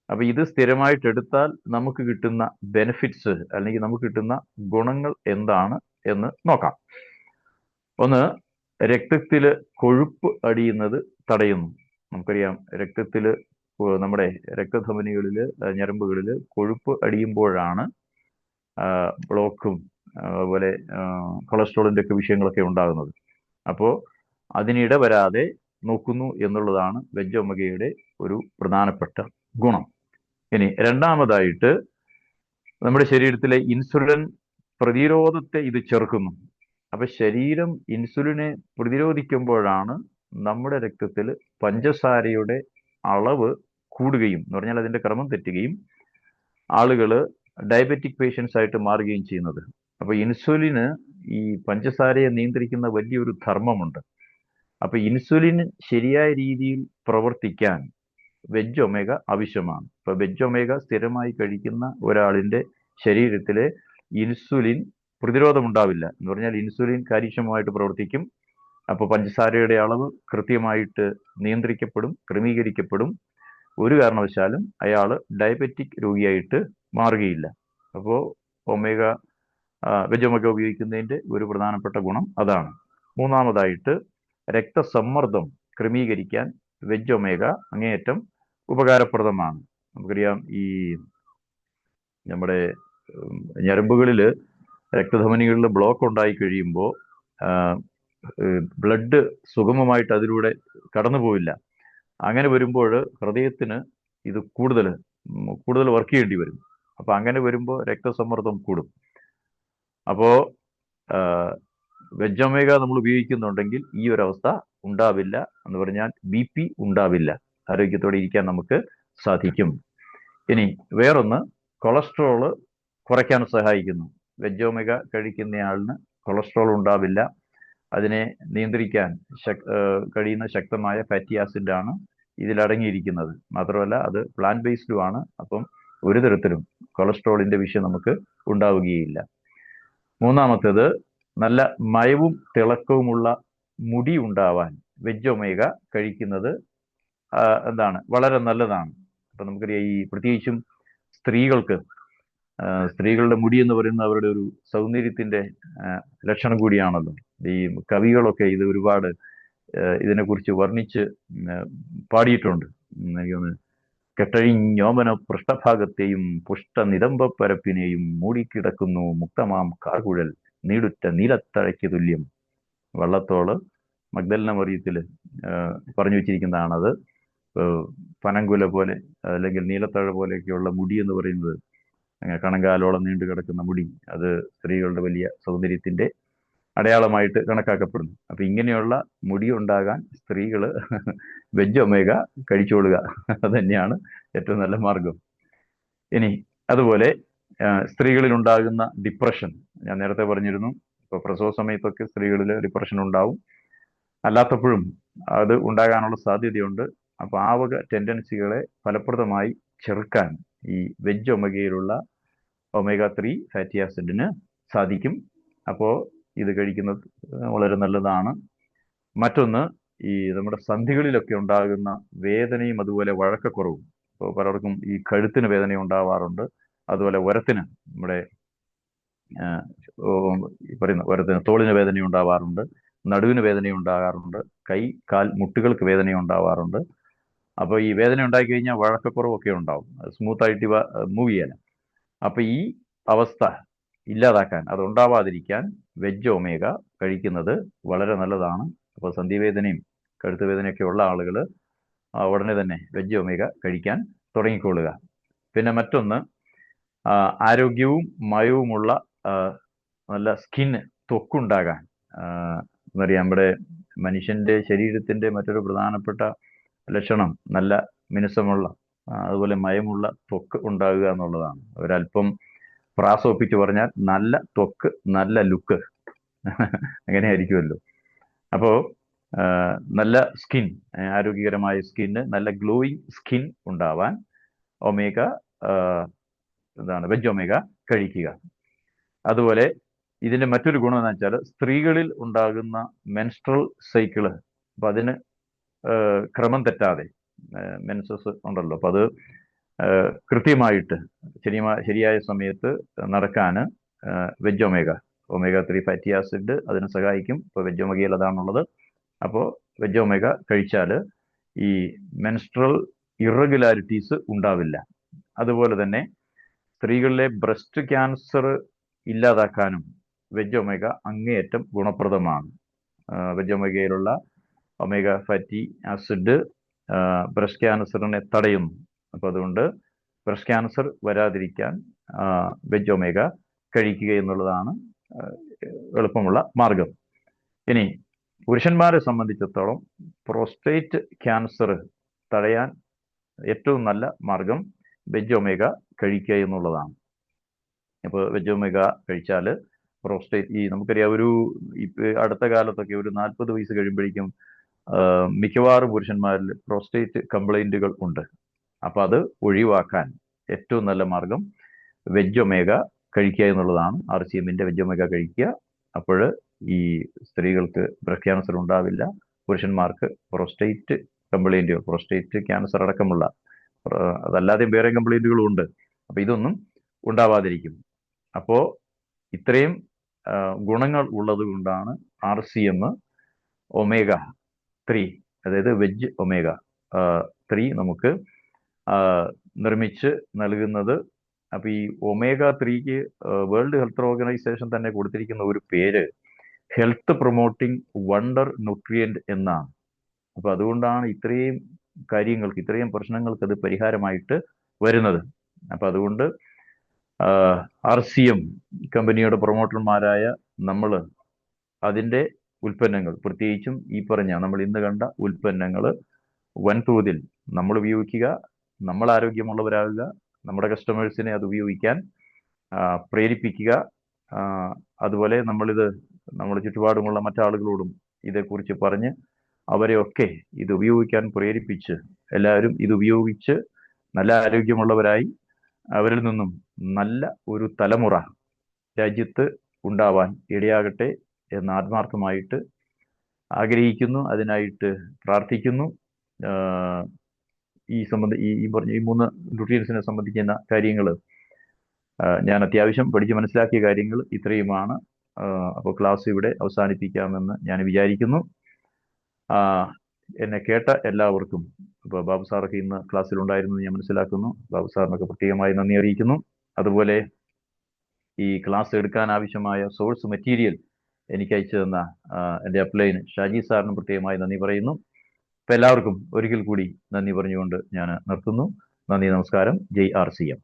അപ്പൊ ഇത് സ്ഥിരമായിട്ട് എടുത്താൽ നമുക്ക് കിട്ടുന്ന ബെനിഫിറ്റ്സ് അല്ലെങ്കിൽ നമുക്ക് കിട്ടുന്ന ഗുണങ്ങൾ എന്താണ് എന്ന് നോക്കാം. ഒന്ന്, രക്തത്തില് കൊഴുപ്പ് അടിയുന്നത് തടയുന്നു. നമുക്കറിയാം, രക്തത്തില് നമ്മുടെ രക്തധമനികളിൽ, ഞരമ്പുകളിൽ കൊഴുപ്പ് അടിയുമ്പോഴാണ് ബ്ലോക്കും അതുപോലെ കൊളസ്ട്രോളിന്റെ ഒക്കെ വിഷയങ്ങളൊക്കെ ഉണ്ടാകുന്നത്. അപ്പോൾ അതിനിട വരാതെ നോക്കുന്നു എന്നുള്ളതാണ് വെജ് ഒമേഗയുടെ ഒരു പ്രധാനപ്പെട്ട ഗുണം. ഇനി രണ്ടാമതായിട്ട്, നമ്മുടെ ശരീരത്തിലെ ഇൻസുലിൻ പ്രതിരോധത്തെ ഇത് ചെറുക്കുന്നു. അപ്പൊ ശരീരം ഇൻസുലിനെ പ്രതിരോധിക്കുമ്പോഴാണ് നമ്മുടെ രക്തത്തിൽ പഞ്ചസാരയുടെ അളവ് കൂടുകയും, എന്ന് പറഞ്ഞാൽ അതിന്റെ ക്രമം തെറ്റുകയും ആളുകൾ ഡയബറ്റിക് പേഷ്യൻസ് ആയിട്ട് മാറുകയും ചെയ്യുന്നത്. അപ്പൊ ഇൻസുലിന് ഈ പഞ്ചസാരയെ നിയന്ത്രിക്കുന്ന വലിയൊരു ധർമ്മമുണ്ട്. അപ്പൊ ഇൻസുലിൻ ശരിയായ രീതിയിൽ പ്രവർത്തിക്കാൻ വെജ് ഒമേഗ ആവശ്യമാണ്. ഇപ്പൊ വെജ് ഒമേഗ സ്ഥിരമായി കഴിക്കുന്ന ഒരാളിന്റെ ശരീരത്തിലെ ഇൻസുലിൻ പ്രതിരോധം ഉണ്ടാവില്ല. എന്ന് പറഞ്ഞാൽ ഇൻസുലിൻ കാര്യക്ഷമമായിട്ട് പ്രവർത്തിക്കും. അപ്പോൾ പഞ്ചസാരയുടെ അളവ് കൃത്യമായിട്ട് നിയന്ത്രിക്കപ്പെടും, ക്രമീകരിക്കപ്പെടും. ഒരു കാരണവശാലും അയാൾ ഡയബറ്റിക് രോഗിയായിട്ട് മാറുകയില്ല. അപ്പോൾ വെജ് ഒമേഗ ഉപയോഗിക്കുന്നതിന്റെ ഒരു പ്രധാനപ്പെട്ട ഗുണം അതാണ്. മൂന്നാമതായിട്ട്, രക്തസമ്മർദ്ദം ക്രമീകരിക്കാൻ വെജ് ഒമേഗ അങ്ങേയറ്റം ഉപകാരപ്രദമാണ്. നമുക്കറിയാം, ഈ നമ്മുടെ ഞരമ്പുകളിൽ, രക്തധമനികളിൽ ബ്ലോക്ക് ഉണ്ടായി കഴിയുമ്പോൾ ബ്ലഡ് സുഗമമായിട്ട് അതിലൂടെ കടന്നു പോവില്ല. അങ്ങനെ വരുമ്പോൾ ഹൃദയത്തിന് ഇത് കൂടുതൽ വർക്ക് ചെയ്യേണ്ടി വരും. അപ്പൊ അങ്ങനെ വരുമ്പോൾ രക്തസമ്മർദ്ദം കൂടും. അപ്പോ വെജ് ഒമേഗ നമ്മൾ ഉപയോഗിക്കുന്നുണ്ടെങ്കിൽ ഈ ഒരു അവസ്ഥ ഉണ്ടാവില്ല. എന്ന് പറഞ്ഞാൽ BP ഉണ്ടാവില്ല. ആരോഗ്യത്തോടെ ഇരിക്കാൻ നമുക്ക് സാധിക്കും. ഇനി വേറൊന്ന്, കൊളസ്ട്രോള് കുറയ്ക്കാൻ സഹായിക്കുന്നു. വെജ് ഒമേഗ കഴിക്കുന്നയാളിന് കൊളസ്ട്രോൾ ഉണ്ടാവില്ല. അതിനെ നിയന്ത്രിക്കാൻ കഴിയുന്ന ശക്തമായ ഫാറ്റി ആസിഡാണ് ഇതിലടങ്ങിയിരിക്കുന്നത്. മാത്രമല്ല അത് പ്ലാന്റ് ബേസ്ഡും ആണ്. അപ്പം ഒരു തരത്തിലും കൊളസ്ട്രോളിന്റെ വിഷയം നമുക്ക് ഉണ്ടാവുകയില്ല. മൂന്നാമത്തേത്, നല്ല മയവും തിളക്കവുമുള്ള മുടി ഉണ്ടാവാൻ വെജ് ഒമേഗ കഴിക്കുന്നത് വളരെ നല്ലതാണ്. അപ്പൊ നമുക്കറിയാം, ഈ പ്രത്യേകിച്ചും സ്ത്രീകളുടെ മുടി എന്ന് പറയുന്നത് അവരുടെ ഒരു സൗന്ദര്യത്തിന്റെ ലക്ഷണം കൂടിയാണല്ലോ. ഈ കവികളൊക്കെ ഇത് ഒരുപാട് ഇതിനെക്കുറിച്ച് വർണ്ണിച്ച് പാടിയിട്ടുണ്ട്. കെട്ടഴിഞ്ഞോമന പൃഷ്ഠഭാഗത്തെയും പുഷ്ട നിതംബപ്പരപ്പിനെയും മൂടിക്കിടക്കുന്നു മുക്തമാം കാർകുഴൽ നീടുറ്റ നീലത്തഴയ്ക്ക് തുല്യം. വള്ളത്തോള് മഗ്ദലന മറിയത്തില് പറഞ്ഞു വെച്ചിരിക്കുന്നതാണത്. പനങ്കുല പോലെ അല്ലെങ്കിൽ നീലത്തഴ പോലെയൊക്കെയുള്ള മുടി എന്ന് പറയുന്നത്, കണങ്കാലോളം നീണ്ടു കിടക്കുന്ന മുടി, അത് സ്ത്രീകളുടെ വലിയ സൗന്ദര്യത്തിന്റെ അടയാളമായിട്ട് കണക്കാക്കപ്പെടുന്നു. അപ്പൊ ഇങ്ങനെയുള്ള മുടി ഉണ്ടാകാൻ സ്ത്രീകള് വെജ് ഒമേഗ കഴിച്ചോളുക. അത് തന്നെയാണ് ഏറ്റവും നല്ല മാർഗം. ഇനി അതുപോലെ സ്ത്രീകളിൽ ഉണ്ടാകുന്ന ഡിപ്രഷൻ, ഞാൻ നേരത്തെ പറഞ്ഞിരുന്നു, ഇപ്പൊ പ്രസവ സമയത്തൊക്കെ സ്ത്രീകളിൽ ഡിപ്രഷൻ ഉണ്ടാവും. അല്ലാത്തപ്പോഴും അത് ഉണ്ടാകാനുള്ള സാധ്യതയുണ്ട്. അപ്പൊ ആ വക ടെൻഡൻസികളെ ഫലപ്രദമായി ചെറുക്കാൻ ഈ വെജ് ഒമേഗയിലുള്ള omega-3 ഫാറ്റി ആസിഡിന് സാധിക്കും. അപ്പോൾ ഇത് കഴിക്കുന്നത് വളരെ നല്ലതാണ്. മറ്റൊന്ന്, ഈ നമ്മുടെ സന്ധികളിലൊക്കെ ഉണ്ടാകുന്ന വേദനയും അതുപോലെ വഴക്കക്കുറവും. ഇപ്പോൾ പലർക്കും ഈ കഴുത്തിന് വേദന ഉണ്ടാവാറുണ്ട്. അതുപോലെ ഉരത്തിന്, നമ്മുടെ പറയുന്ന ഉരത്തിന്, തോളിന് വേദന ഉണ്ടാവാറുണ്ട്, നടുവിന് വേദന ഉണ്ടാകാറുണ്ട്, കൈ കാൽ മുട്ടുകൾക്ക് വേദന ഉണ്ടാവാറുണ്ട്. അപ്പോൾ ഈ വേദന ഉണ്ടായി കഴിഞ്ഞാൽ വഴക്കക്കുറവൊക്കെ ഉണ്ടാവും, സ്മൂത്തായിട്ട് ഇവ മൂവ് ചെയ്യാൻ. അപ്പൊ ഈ അവസ്ഥ ഇല്ലാതാക്കാൻ, അത് ഉണ്ടാവാതിരിക്കാൻ വെജ് ഒമേഗ കഴിക്കുന്നത് വളരെ നല്ലതാണ്. അപ്പോൾ സന്ധിവേദനയും കഴുത്ത് വേദനയൊക്കെ ഉള്ള ആളുകൾ ഉടനെ തന്നെ വെജ് ഒമേഗ കഴിക്കാൻ തുടങ്ങിക്കൊള്ളുക. പിന്നെ മറ്റൊന്ന്, ആരോഗ്യവും മയവുമുള്ള നല്ല സ്കിന്ന്, ത്വക്കുണ്ടാകാൻ. എന്നറിയാം, നമ്മുടെ മനുഷ്യന്റെ ശരീരത്തിന്റെ മറ്റൊരു പ്രധാനപ്പെട്ട ലക്ഷണം നല്ല മിനുസമുള്ള അതുപോലെ മയമുള്ള ത്വക്ക് ഉണ്ടാകുക എന്നുള്ളതാണ്. ഒരല്പം പ്രാസോപ്പിച്ച് പറഞ്ഞാൽ നല്ല ത്വക്ക്, നല്ല ലുക്ക് അങ്ങനെ ആയിരിക്കുമല്ലോ. അപ്പോൾ നല്ല സ്കിൻ, ആരോഗ്യകരമായ സ്കിന്ന്, നല്ല ഗ്ലോയിങ് സ്കിൻ ഉണ്ടാവാൻ ഒമേഗ വെജ് ഒമേഗ കഴിക്കുക. അതുപോലെ ഇതിന്റെ മറ്റൊരു ഗുണം എന്ന് വെച്ചാൽ സ്ത്രീകളിൽ ഉണ്ടാകുന്ന മെൻസ്ട്രൽ സൈക്കിള്, അപ്പൊ അതിന് ക്രമം തെറ്റാതെ മെൻസസ് ഉണ്ടല്ലോ, അപ്പൊ അത് കൃത്യമായിട്ട് ശരിയായ സമയത്ത് നടക്കാൻ വെജ് ഒമേഗ 3 ഫാറ്റി ആസിഡ് അതിനെ സഹായിക്കും. ഇപ്പോൾ വെജ് ഒമേഗയിൽ അതാണുള്ളത്. അപ്പോൾ വെജ് ഒമേഗ കഴിച്ചാൽ ഈ മെൻസ്ട്രൽ ഇറഗുലാരിറ്റീസ് ഉണ്ടാവില്ല. അതുപോലെ തന്നെ സ്ത്രീകളിലെ ബ്രസ്റ്റ് ക്യാൻസർ ഇല്ലാതാക്കാനും വെജ് ഒമേഗ അങ്ങേയറ്റം ഗുണപ്രദമാണ്. വെജ് ഒമേഗയിലുള്ള ഒമേഗ ഫാറ്റി ആസിഡ് ബ്രസ്റ്റ് ക്യാൻസറിനെ തടയുന്നു. അപ്പോൾ അതുകൊണ്ട് ബ്രസ്റ്റ് ക്യാൻസർ വരാതിരിക്കാൻ വെജ് ഒമേഗ കഴിക്കുക എന്നുള്ളതാണ് എളുപ്പമുള്ള മാർഗം. ഇനി പുരുഷന്മാരെ സംബന്ധിച്ചിടത്തോളം പ്രോസ്റ്റേറ്റ് ക്യാൻസർ തടയാൻ ഏറ്റവും നല്ല മാർഗം വെജ് ഒമേഗ കഴിക്കുക എന്നുള്ളതാണ്. അപ്പോൾ വെജ് ഒമേഗ കഴിച്ചാൽ പ്രോസ്റ്റേറ്റ്, നമുക്കറിയാം, അടുത്ത കാലത്തൊക്കെ ഒരു 40 വയസ്സ് കഴിയുമ്പോഴേക്കും മിക്കവാറും പുരുഷന്മാരിൽ പ്രോസ്റ്റേറ്റ് കംപ്ലൈന്റുകൾ ഉണ്ട്. അപ്പൊ അത് ഒഴിവാക്കാൻ ഏറ്റവും നല്ല മാർഗം വെജ് ഒമേഗ കഴിക്കുക എന്നുള്ളതാണ്. RCMന്റെ വെജ് ഒമേഗ കഴിക്കുക. അപ്പോൾ ഈ സ്ത്രീകൾക്ക് ബ്രസ്റ്റ് ക്യാൻസർ ഉണ്ടാവില്ല. പുരുഷന്മാർക്ക് പ്രോസ്റ്റേറ്റ് കംപ്ലൈന്റുകൾ, പ്രോസ്റ്റേറ്റ് ക്യാൻസർ അടക്കമുള്ള, അതല്ലാതെ വേറെ കംപ്ലൈന്റുകളും ഉണ്ട്. അപ്പൊ ഇതൊന്നും ഉണ്ടാവാതിരിക്കും. അപ്പോ ഇത്രയും ഗുണങ്ങൾ ഉള്ളത് കൊണ്ടാണ് RCM ഒമേഗ 3, അതായത് വെജ് ഒമേഗ 3 നമുക്ക് നിർമ്മിച്ച് നൽകുന്നത്. അപ്പൊ ഈ ഒമേഗ 3ക്ക് വേൾഡ് ഹെൽത്ത് ഓർഗനൈസേഷൻ തന്നെ കൊടുത്തിരിക്കുന്ന ഒരു പേര് ഹെൽത്ത് പ്രൊമോട്ടിംഗ് വണ്ടർ ന്യൂട്രിയന്റ് എന്നാണ്. അപ്പൊ അതുകൊണ്ടാണ് ഇത്രയും കാര്യങ്ങൾക്ക്, ഇത്രയും പ്രശ്നങ്ങൾക്ക് അത് പരിഹാരമായിട്ട് വരുന്നത്. അപ്പൊ അതുകൊണ്ട് RCM കമ്പനിയുടെ പ്രൊമോട്ടർമാരായ നമ്മൾ അതിൻ്റെ ഉൽപ്പന്നങ്ങൾ, പ്രത്യേകിച്ചും ഈ പറഞ്ഞ നമ്മൾ ഇന്ന് കണ്ട ഉൽപ്പന്നങ്ങൾ വൻതോതിൽ നമ്മൾ ഉപയോഗിക്കുക, നമ്മൾ ആരോഗ്യമുള്ളവരാകുക, നമ്മുടെ കസ്റ്റമേഴ്സിനെ അത് ഉപയോഗിക്കാൻ പ്രേരിപ്പിക്കുക. അതുപോലെ നമ്മുടെ ചുറ്റുപാടുമുള്ള മറ്റാളുകളോടും ഇതേക്കുറിച്ച് പറഞ്ഞ് അവരെയൊക്കെ ഇത് ഉപയോഗിക്കാൻ പ്രേരിപ്പിച്ച് എല്ലാവരും ഇത് ഉപയോഗിച്ച് നല്ല ആരോഗ്യമുള്ളവരായി അവരിൽ നിന്നും നല്ല ഒരു തലമുറ രാജ്യത്ത് ഉണ്ടാവാൻ ഇടയാകട്ടെ എന്ന് ആത്മാർത്ഥമായിട്ട് ആഗ്രഹിക്കുന്നു. അതിനായിട്ട് പ്രാർത്ഥിക്കുന്നു. ഈ പറഞ്ഞ ഈ 3 ന്യൂട്രിയൻസിനെ സംബന്ധിക്കുന്ന കാര്യങ്ങൾ ഞാൻ അത്യാവശ്യം പഠിച്ച് മനസ്സിലാക്കിയ കാര്യങ്ങൾ ഇത്രയുമാണ്. അപ്പോൾ ക്ലാസ് ഇവിടെ അവസാനിപ്പിക്കാമെന്ന് ഞാൻ വിചാരിക്കുന്നു. എന്നെ കേട്ട എല്ലാവർക്കും, ഇപ്പോൾ ബാബു സാറൊക്കെ ഇന്ന് ക്ലാസ്സിലുണ്ടായിരുന്നു ഞാൻ മനസ്സിലാക്കുന്നു. ബാബു സാറിനൊക്കെ പ്രത്യേകമായി നന്ദി അറിയിക്കുന്നു. അതുപോലെ ഈ ക്ലാസ് എടുക്കാൻ ആവശ്യമായ സോഴ്സ് മെറ്റീരിയൽ എനിക്ക് അയച്ചു തന്ന എൻ്റെ അപ്ലൈന് ഷാജി സാറിനും പ്രത്യേകമായി നന്ദി പറയുന്നു. അപ്പം എല്ലാവർക്കും ഒരിക്കൽ കൂടി നന്ദി പറഞ്ഞുകൊണ്ട് ഞാൻ നിർത്തുന്നു. നന്ദി, നമസ്കാരം. ജയ് RCM.